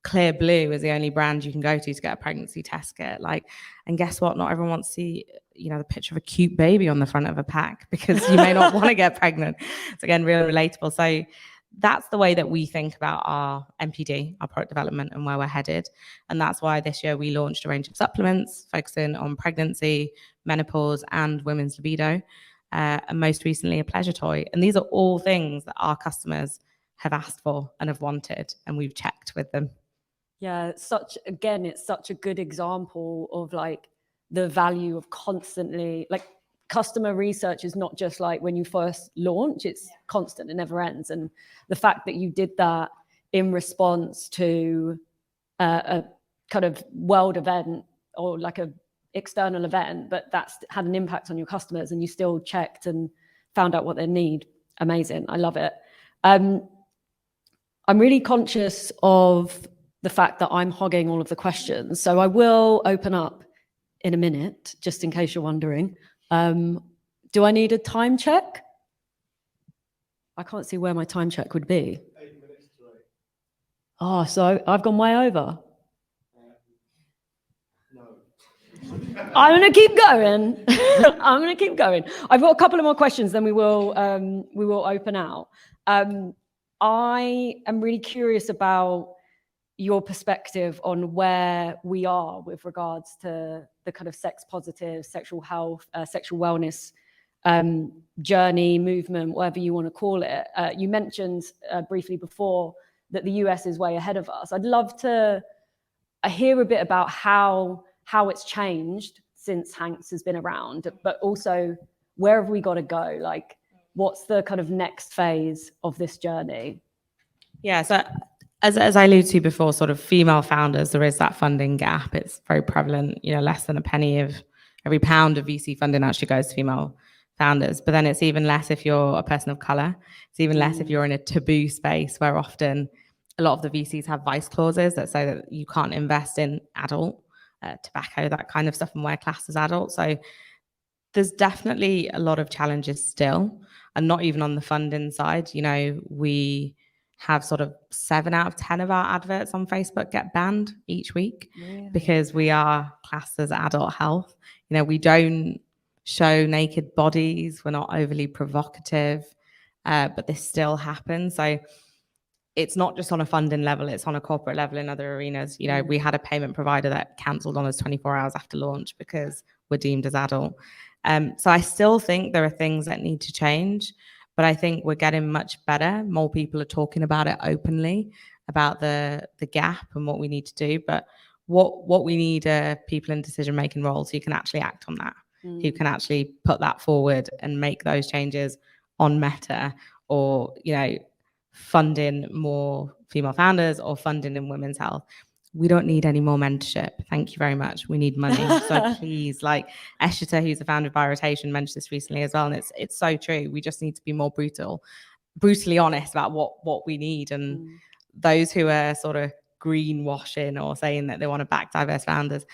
Clear Blue is the only brand you can go to get a pregnancy test kit. Like, and guess what? Not everyone wants to see, you know, the picture of a cute baby on the front of a pack because you may not want to get pregnant. It's again, really relatable. So that's the way that we think about our MPD, our product development, and where we're headed. And that's why this year we launched a range of supplements focusing on pregnancy, menopause, and women's libido. And most recently, a pleasure toy. And these are all things that our customers have asked for and have wanted, and we've checked with them. Yeah, it's such a good example of like the value of constantly, like, customer research is not just like when you first launch, it's constant, it never ends. And the fact that you did that in response to a kind of world event or like a external event, but that's had an impact on your customers and you still checked and found out what they need. Amazing. I love it. I'm really conscious of the fact that I'm hogging all of the questions. So I will open up in a minute, just in case you're wondering. Do I need a time check? I can't see where my time check would be. 8 minutes to 8. Oh, so I've gone way over. No. I'm going to keep going. I'm going to keep going. I've got a couple of more questions, then we will open out. I am really curious about your perspective on where we are with regards to the kind of sex positive, sexual health, sexual wellness journey, movement, whatever you want to call it. You mentioned briefly before that the US is way ahead of us. I'd love to hear a bit about how it's changed since Hanx has been around, but also where have we got to go? Like, what's the kind of next phase of this journey? Yeah, so as I alluded to before, sort of female founders, there is that funding gap. It's very prevalent. You know, less than a penny of every pound of VC funding actually goes to female founders. But then it's even less if you're a person of color. It's even less if you're in a taboo space where often a lot of the VCs have vice clauses that say that you can't invest in adult tobacco, that kind of stuff, and wear class as adult. So there's definitely a lot of challenges still, and not even on the funding side. You know, we have sort of 7 out of 10 of our adverts on Facebook get banned each week because we are classed as adult health. You know, we don't show naked bodies. We're not overly provocative, but this still happens. So it's not just on a funding level, it's on a corporate level in other arenas. You know, we had a payment provider that cancelled on us 24 hours after launch because we're deemed as adult. So I still think there are things that need to change, but I think we're getting much better. More people are talking about it openly, about the gap and what we need to do. But what we need are people in decision-making roles who can actually act on that, who can actually put that forward and make those changes on Meta, or, you know, funding more female founders or funding in women's health. We don't need any more mentorship. Thank you very much. We need money. So please, like Eshita, who's the founder of Biorotation, mentioned this recently as well. And it's so true. We just need to be more brutally honest about what we need. And those who are sort of greenwashing or saying that they want to back diverse founders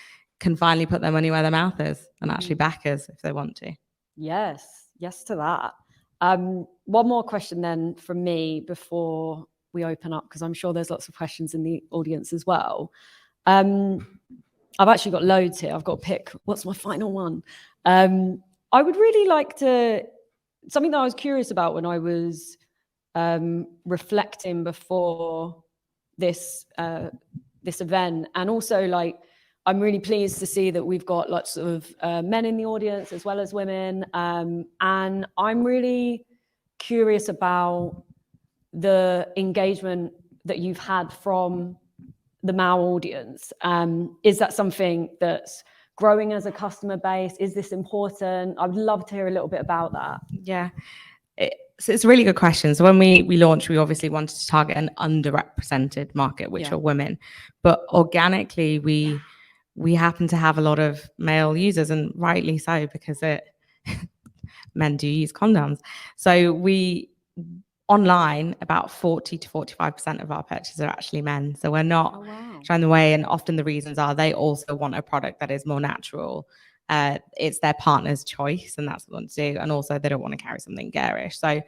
can finally put their money where their mouth is and actually back us if they want to. Yes to that. One more question then from me before we open up, because I'm sure there's lots of questions in the audience as well. I've actually got loads here. I've got to pick what's my final one. I would really like to, something that I was curious about when I was reflecting before this this event, and also like I'm really pleased to see that we've got lots of men in the audience as well as women, and I'm really curious about the engagement that you've had from the male audience. Is that something that's growing as a customer base? Is this important? I'd love to hear a little bit about that. Yeah. So it's a really good question. So when we launched, we obviously wanted to target an underrepresented market, which are women. But organically, we happen to have a lot of male users, and rightly so, because men do use condoms. So online, about 40 to 45% of our purchases are actually men. So we're not shying away. And often the reasons are they also want a product that is more natural. It's their partner's choice, and that's what they want to do. And also they don't want to carry something garish. So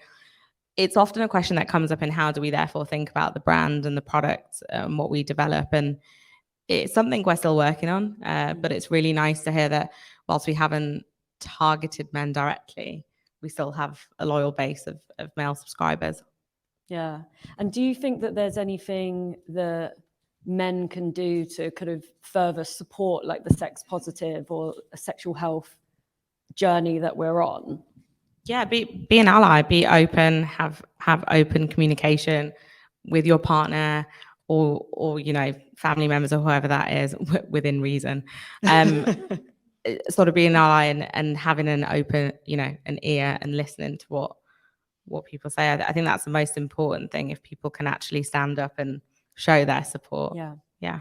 it's often a question that comes up in how do we therefore think about the brand and the product and what we develop. And it's something we're still working on, but it's really nice to hear that whilst we haven't targeted men directly, we still have a loyal base of male subscribers. Yeah. And do you think that there's anything that men can do to kind of further support like the sex positive or a sexual health journey that we're on? Yeah, be an ally, be open, have open communication with your partner or you know, family members or whoever that is within reason. Sort of being an ally and having an open, you know, an ear and listening to what people say. I think that's the most important thing, if people can actually stand up and show their support. Yeah.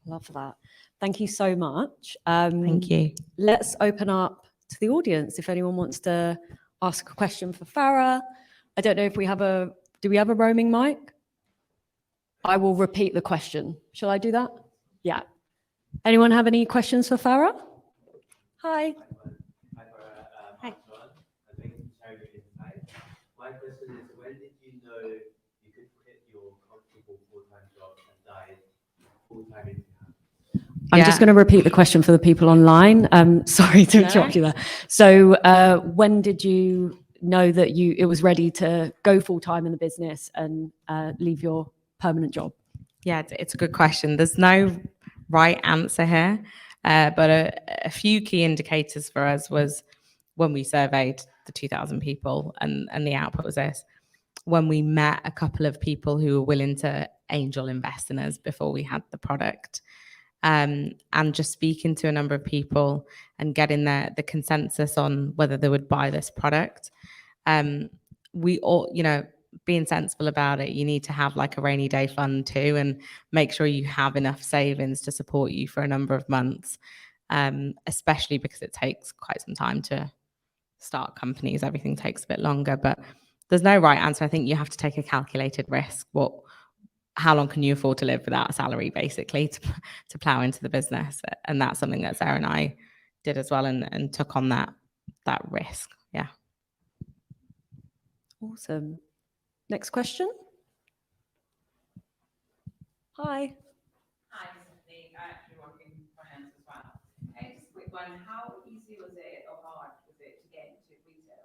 Love that. Thank you so much. Thank you. Let's open up to the audience if anyone wants to ask a question for Farah. I don't know if do we have a roaming mic? I will repeat the question. Shall I do that? Yeah. Anyone have any questions for Farah? Hi. Hi, Farah. Hi. I think my question is, when did you know you could quit your comfortable full-time job and dive full-time into health? I'm just going to repeat the question for the people online. Sorry to interrupt you there. So when did you know that it was ready to go full-time in the business and leave your permanent job? Yeah, it's a good question. There's no right answer here, but a few key indicators for us was when we surveyed the 2,000 people, and the output was this. When we met a couple of people who were willing to angel invest in us before we had the product, and just speaking to a number of people and getting the consensus on whether they would buy this product. We all, you know, being sensible about it, you need to have like a rainy day fund too, and make sure you have enough savings to support you for a number of months, especially because it takes quite some time to start companies. Everything takes a bit longer, but there's no right answer. I think you have to take a calculated risk. How long can you afford to live without a salary, basically, to plow into the business? And that's something that Sarah and I did as well, and took on that risk. Yeah. Awesome. Next question. Hi. Hi, Stephanie. I actually work in finance as well. Just a quick one. How easy was it or hard was it to get into retail?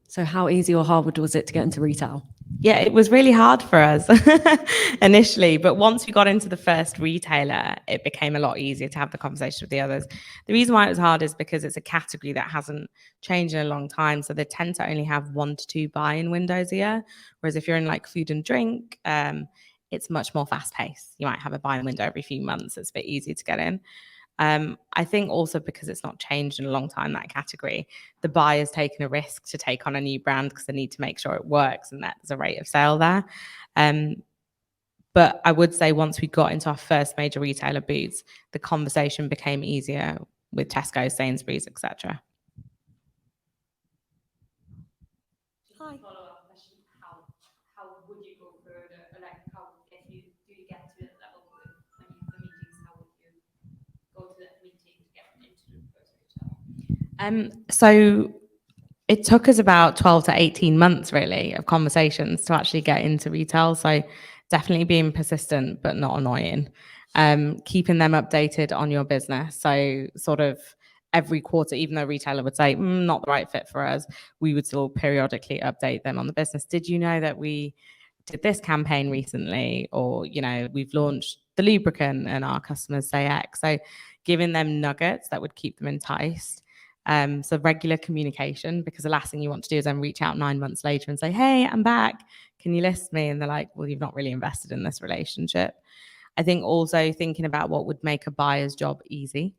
So how easy or hard was it to get into retail? Yeah, it was really hard for us initially, but once we got into the first retailer, it became a lot easier to have the conversation with the others. The reason why it was hard is because it's a category that hasn't changed in a long time, so they tend to only have 1 to 2 buy-in windows a year, whereas if you're in like food and drink, it's much more fast-paced. You might have a buy-in window every few months. It's a bit easier to get in. I think also because it's not changed in a long time, that category, the buyer's taken a risk to take on a new brand because they need to make sure it works and that there's a rate of sale there. But I would say once we got into our first major retailer, Boots, the conversation became easier with Tesco, Sainsbury's, etc. Hi. Follow-up question: How would you go further? Like, how do you get to that level with the meetings? How would you go to that meeting to get into the first retail? So it took us about 12 to 18 months really of conversations to actually get into retail. So definitely being persistent, but not annoying. Keeping them updated on your business. So sort of every quarter, even though retailer would say, not the right fit for us, we would still periodically update them on the business. Did you know that we did this campaign recently? Or, you know, we've launched the lubricant and our customers say X. So giving them nuggets that would keep them enticed. So regular communication, because the last thing you want to do is then reach out 9 months later and say, hey, I'm back. Can you list me? And they're like, well, you've not really invested in this relationship. I think also thinking about what would make a buyer's job easy.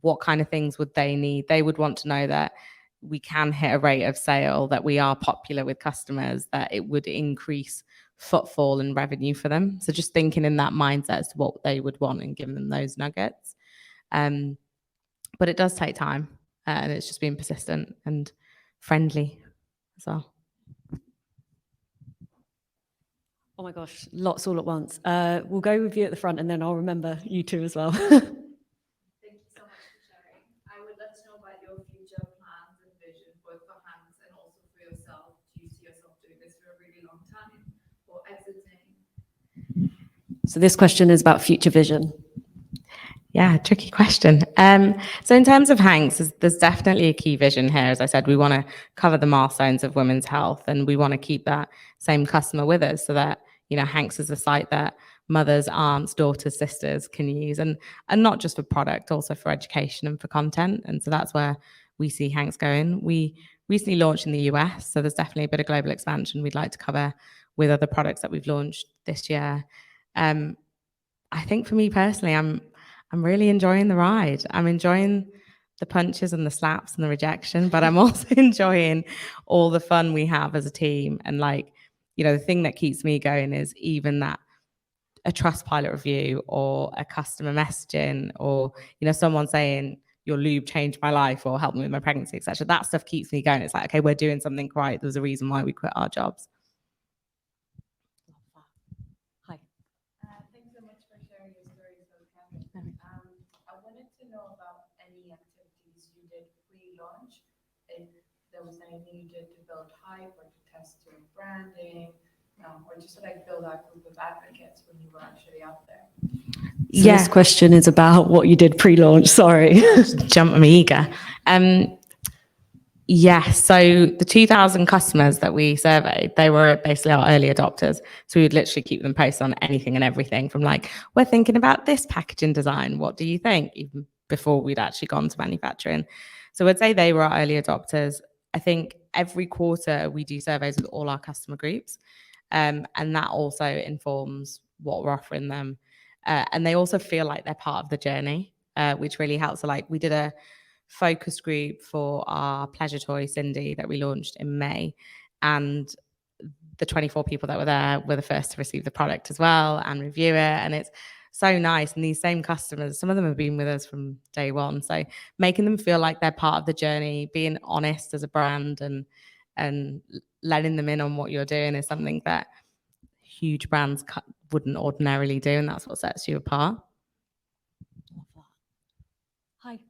What kind of things would they need? They would want to know that we can hit a rate of sale, that we are popular with customers, that it would increase footfall and revenue for them. So just thinking in that mindset as to what they would want and giving them those nuggets. But it does take time, and it's just being persistent and friendly as well. Oh my gosh, lots all at once. We'll go with you at the front and then I'll remember you two as well. Thank you so much for sharing. I would love to know about your future plans and vision, both for Hanx and also for yourself. Do you see yourself doing this for a really long time or exiting? So this question is about future vision. Yeah, tricky question. So in terms of Hanx, there's definitely a key vision here. As I said, we want to cover the milestones of women's health, and we want to keep that same customer with us so that, you know, Hanx is a site that mothers, aunts, daughters, sisters can use, and not just for product, also for education and for content. And so that's where we see Hanx going. We recently launched in the US, so there's definitely a bit of global expansion we'd like to cover with other products that we've launched this year. I think for me personally, I'm really enjoying the ride. I'm enjoying the punches and the slaps and the rejection, but I'm also enjoying all the fun we have as a team. And like, you know, the thing that keeps me going is even that a Trustpilot review or a customer messaging, or, you know, someone saying your lube changed my life or helped me with my pregnancy, etc. That stuff keeps me going. It's like, okay, we're doing something right. There's a reason why we quit our jobs. Hi. Thanks so much for sharing your story so candidly. I wanted to know about any activities you did pre-launch, if there was anything you did to build hype or to test your branding, or just to like build that group of advocates when you were actually out there. So this question is about what you did pre-launch. Sorry. Jump, I'm eager. So the 2,000 customers that we surveyed, they were basically our early adopters. So we would literally keep them posted on anything and everything, from like, we're thinking about this packaging design. What do you think? Even before we'd actually gone to manufacturing. So I'd say they were our early adopters. I think every quarter we do surveys with all our customer groups. And that also informs what we're offering them. And they also feel like they're part of the journey, which really helps. So like we did a focus group for our pleasure toy Cindy that we launched in May, and the 24 people that were there were the first to receive the product as well and review it. And it's so nice. And these same customers, some of them have been with us from day one. So making them feel like they're part of the journey, being honest as a brand and letting them in on what you're doing is something that huge brands wouldn't ordinarily do. And that's what sets you apart. Hi. And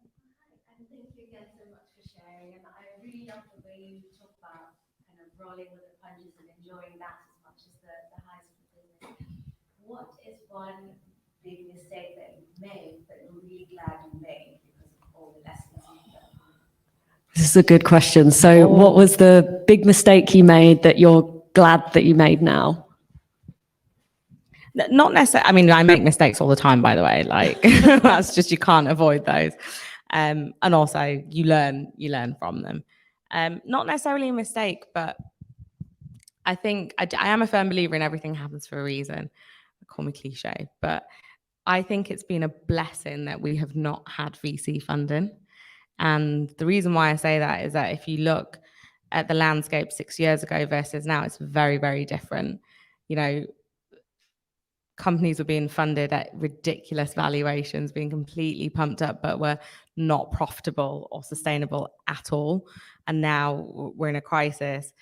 thank you again so much for sharing. And I really love the way you talk about kind of rolling with the punches and enjoying that as much as the highs of the business. What is one big mistake that you've made that you're really glad you made because of all the lessons you've learned? This is a good question. So what was the big mistake you made that you're glad that you made now? Not necessarily. I mean, I make mistakes all the time, by the way. Like that's just, you can't avoid those. And also you learn from them. Not necessarily a mistake, but I think I am a firm believer in everything happens for a reason. Call me cliche, but I think it's been a blessing that we have not had VC funding. And the reason why I say that is that if you look at the landscape 6 years ago versus now, it's very, very different. You know, companies were being funded at ridiculous valuations, being completely pumped up, but were not profitable or sustainable at all. And now we're in a crisis.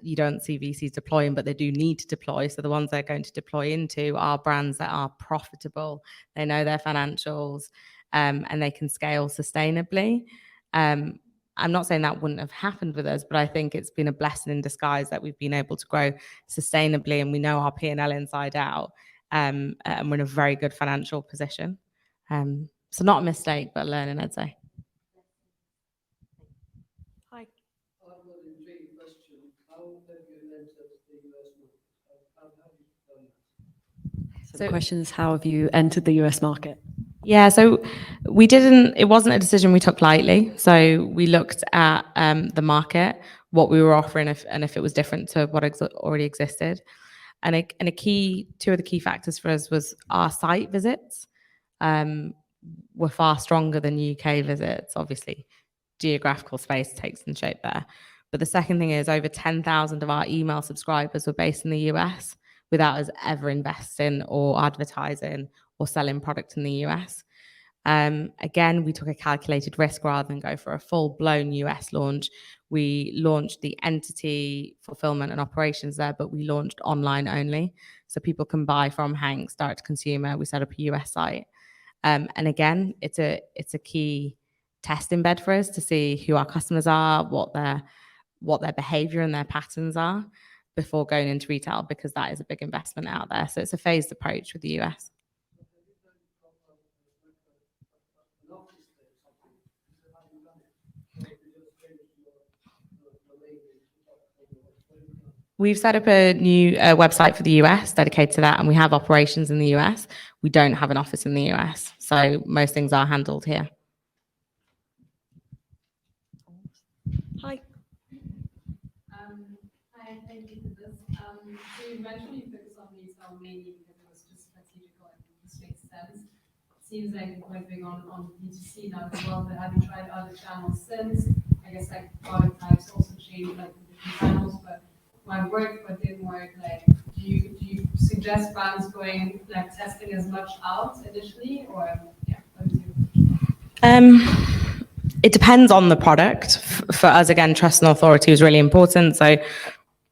You don't see VCs deploying, but they do need to deploy. So the ones they're going to deploy into are brands that are profitable. They know their financials, and they can scale sustainably. I'm not saying that wouldn't have happened with us, but I think it's been a blessing in disguise that we've been able to grow sustainably, and we know our P&L inside out. And we're in a very good financial position. So not a mistake, but learning, I'd say. I've got an intriguing question. How have you entered the US market? How have you done that? So the question is, how have you entered the US market? Yeah, so it wasn't a decision we took lightly. So we looked at the market, what we were offering, and if it was different to what already existed. And two of the key factors for us was our site visits were far stronger than UK visits. Obviously, geographical space takes some shape there. But the second thing is over 10,000 of our email subscribers were based in the US without us ever investing or advertising or selling product in the US. Again, we took a calculated risk rather than go for a full-blown US launch. We launched the entity fulfillment and operations there, but we launched online only. So people can buy from Hanx direct to consumer. We set up a US site. And again, it's a key testing bed for us to see who our customers are, what their behavior and their patterns are before going into retail, because that is a big investment out there. So it's a phased approach with the US. We've set up a new website for the US dedicated to that, and we have operations in the US. We don't have an office in the US, so most things are handled here. Hi. Hi, thank you for this. So you mentioned you focus on retail mainly because it was just strategical and it just makes sense. Seems like you're quite big on B2C now as well, but have you tried other channels since? I guess like product types also change like the different channels, but what worked, what didn't work, like do you suggest brands going like testing as much out initially, or yeah, what do you? It depends on the product. For us, again, trust and authority was really important. So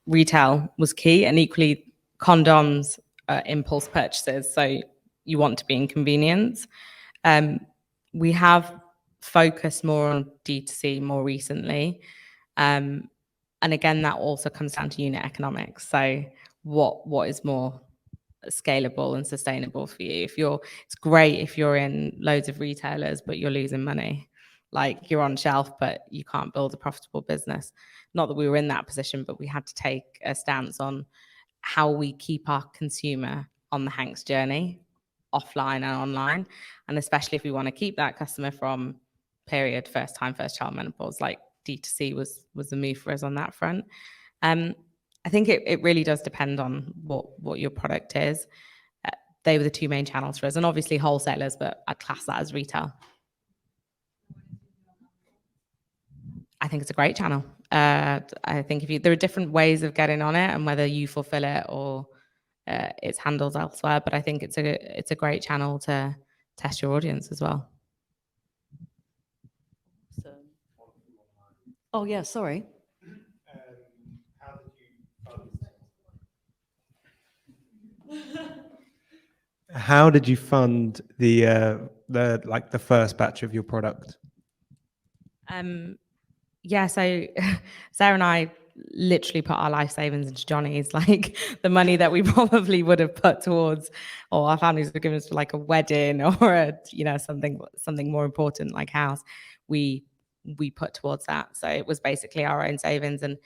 retail was key, and equally condoms, impulse purchases. So you want to be in convenience. We have focused more on D2C more recently. And again, that also comes down to unit economics. So what is more scalable and sustainable for you? It's great if you're in loads of retailers, but you're losing money. Like you're on shelf, but you can't build a profitable business. Not that we were in that position, but we had to take a stance on how we keep our consumer on the Hanx journey, offline and online. And especially if we want to keep that customer from period, first child menopause, like D2C was the move for us on that front. I think it really does depend on what your product is. They were the two main channels for us, and obviously wholesalers, but I'd class that as retail. I think it's a great channel. I think there are different ways of getting on it, and whether you fulfill it or it's handled elsewhere. But I think it's a great channel to test your audience as well. Oh yeah, sorry. How did you fund the first batch of your product? Yeah, so Sarah and I literally put our life savings into Johnny's, like the money that we probably would have put towards, or our families would give us for like a wedding or something more important like house. We put towards that. So it was basically our own savings. And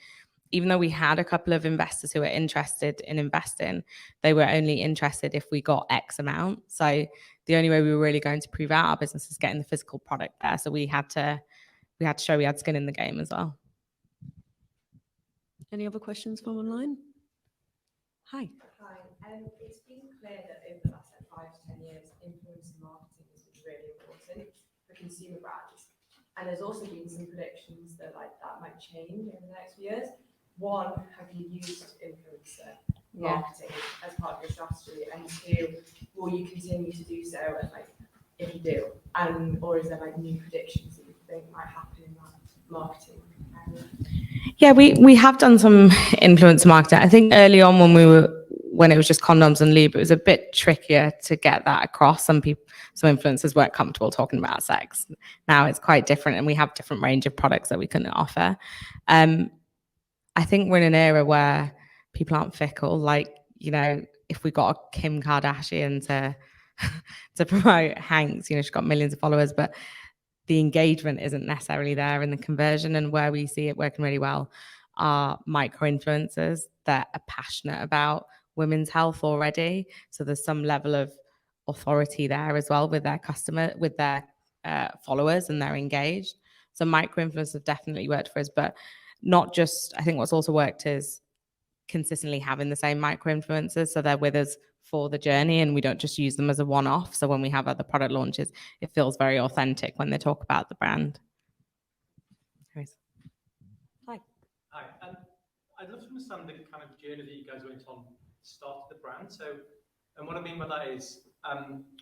even though we had a couple of investors who were interested in investing, they were only interested if we got X amount. So the only way we were really going to prove out our business is getting the physical product there. So we had to show we had skin in the game as well. Any other questions from online? Hi. Hi. It's been clear that over the last 5 to 10 years, influencer marketing has been really important for consumer brands. And there's also been some predictions that that might change in the next few years. One, have you used influencer marketing as part of your strategy? And two, will you continue to do so? And if you do, or is there new predictions that you think might happen in that marketing area? Yeah, we have done some influencer marketing. I think early on when it was just condoms and lube, it was a bit trickier to get that across. Some influencers weren't comfortable talking about sex. Now it's quite different, and we have different range of products that we can offer. I think we're in an era where people aren't fickle. If we got a Kim Kardashian to promote Hanx, she's got millions of followers, but the engagement isn't necessarily there in the conversion. And where we see it working really well are micro influencers that are passionate about women's health already. So there's some level of authority there as well with their followers, and they're engaged. So micro influencers have definitely worked for us, but not just, I think what's also worked is consistently having the same micro influencers. So they're with us for the journey, and we don't just use them as a one-off. So when we have other product launches, it feels very authentic when they talk about the brand. Hi. Hi. I'd love to understand the kind of journey that you guys went on to start the brand. So, and what I mean by that is,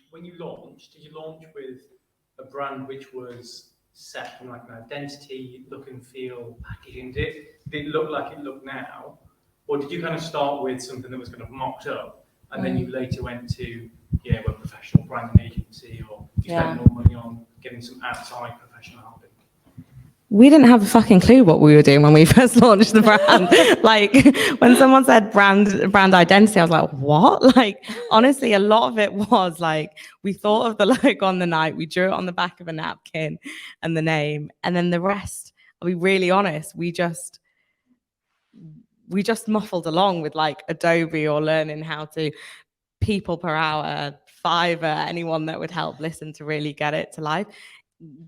when you launched, did you launch with a brand which was set from like an identity, look and feel, packaging? Did it look like it looked now? Or did you kind of start with something that was kind of mocked up, and then you later went to, we're a professional branding agency, or you spent more money on getting some outside professional help? We didn't have a fucking clue what we were doing when we first launched the brand. Like when someone said brand identity, I was like, what? Like, honestly, a lot of it was like, we thought of the logo on the night, we drew it on the back of a napkin and the name. And then the rest, I'll be really honest, we just muffled along with like Adobe or learning how to people per hour, Fiverr, anyone that would help listen to really get it to life.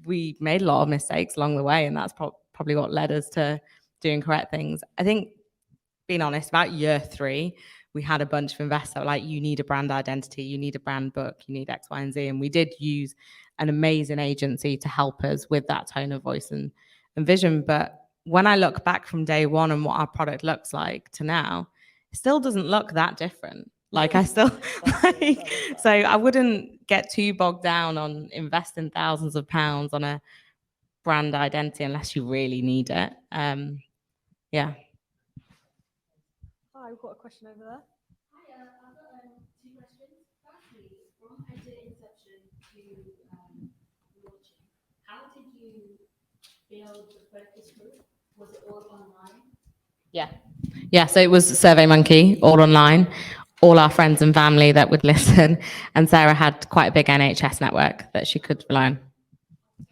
We made a lot of mistakes along the way, and that's probably what led us to doing correct things. I think, being honest, about year 3, we had a bunch of investors that were like, you need a brand identity, you need a brand book, you need X, Y, and Z. And we did use an amazing agency to help us with that tone of voice and vision. But when I look back from day one and what our product looks like to now, it still doesn't look that different. Like I still, so I wouldn't get too bogged down on investing thousands of pounds on a brand identity unless you really need it. Yeah. Hi, we've got a question over there. Hi, I've got 2 questions. Firstly, from idea inception to launching, how did you build the focus group? Was it all online? Yeah, so it was SurveyMonkey, all online, all our friends and family that would listen. And Sarah had quite a big NHS network that she could rely on. You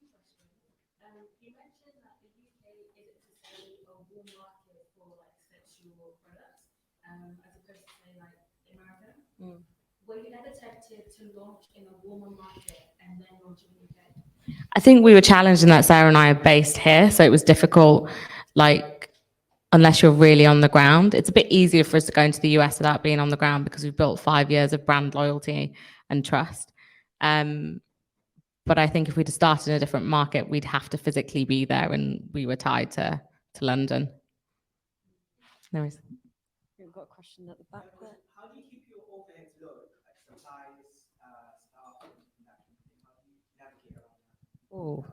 mentioned that the UK isn't necessarily a warm market for like sexual products, as opposed to say like America. Were you ever tempted to launch in a warmer market and then launch in the UK? I think we were challenged in that Sarah and I are based here, so it was difficult, like, unless you're really on the ground. It's a bit easier for us to go into the US without being on the ground because we've built 5 years of brand loyalty and trust. But I think if we'd have started in a different market, we'd have to physically be there, and we were tied to London. No worries. We've got a question at the back there. How do you keep your overheads low, like supplies, staff, and that kind of thing? How do you navigate around that? Oh,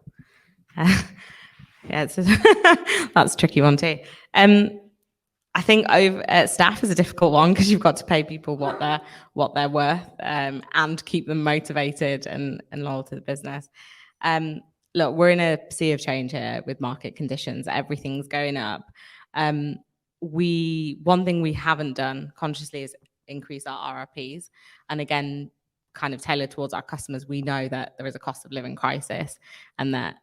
yeah, that's a tricky one too. I think staff is a difficult one because you've got to pay people what they're worth, and keep them motivated and loyal to the business. Look, we're in a sea of change here with market conditions. Everything's going up. One thing we haven't done consciously is increase our RRPs, and again, kind of tailored towards our customers. We know that there is a cost of living crisis, and that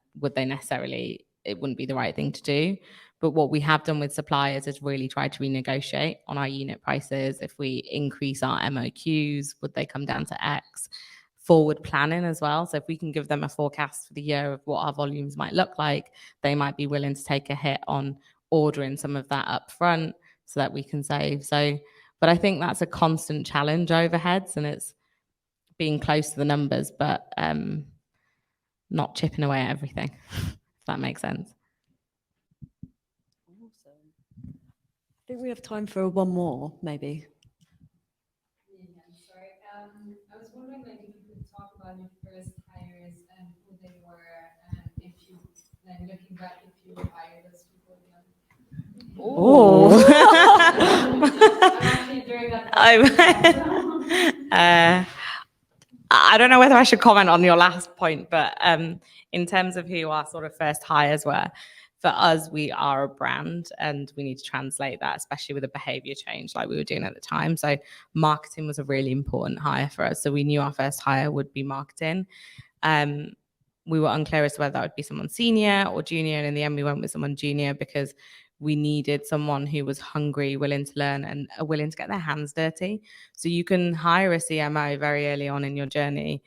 it wouldn't be the right thing to do. But what we have done with suppliers is really try to renegotiate on our unit prices. If we increase our MOQs, would they come down to X? Forward planning as well. So if we can give them a forecast for the year of what our volumes might look like, they might be willing to take a hit on ordering some of that up front so that we can save. But I think that's a constant challenge overheads, and it's being close to the numbers, but not chipping away at everything, if that makes sense. Awesome. I think we have time for one more, maybe. Sorry. I was wondering, like, if you could talk about your first hires and who they were, and if you, like, looking back, if you hired those people again. Oh. I'm actually doing that. I don't know whether I should comment on your last point, but in terms of who our sort of first hires were, for us, we are a brand and we need to translate that, especially with a behavior change like we were doing at the time. So marketing was a really important hire for us. So we knew our first hire would be marketing. we were unclear as to whether that would be someone senior or junior. And in the end, we went with someone junior because we needed someone who was hungry, willing to learn, and willing to get their hands dirty. So you can hire a CMO very early on in your journey,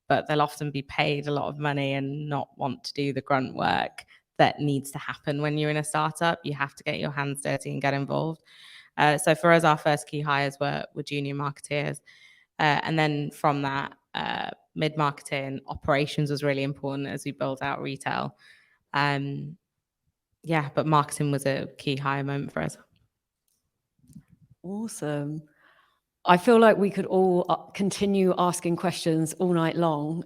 but they'll often be paid a lot of money and not want to do the grunt work that needs to happen when you're in a startup. You have to get your hands dirty and get involved. So for us, our first key hires were junior marketeers. And then from that, mid-marketing, operations was really important as we built out retail. Yeah, but marketing was a key hire moment for us. Awesome. I feel like we could all continue asking questions all night long,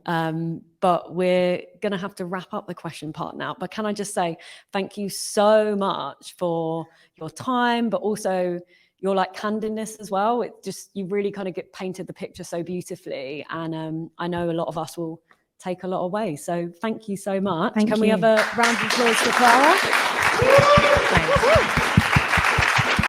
but we're going to have to wrap up the question part now. But can I just say thank you so much for your time, but also your like candidness as well. It just, you really kind of painted the picture so beautifully. And I know a lot of us will take a lot away. So thank you so much. Can we have a round of applause for Farah? Thanks.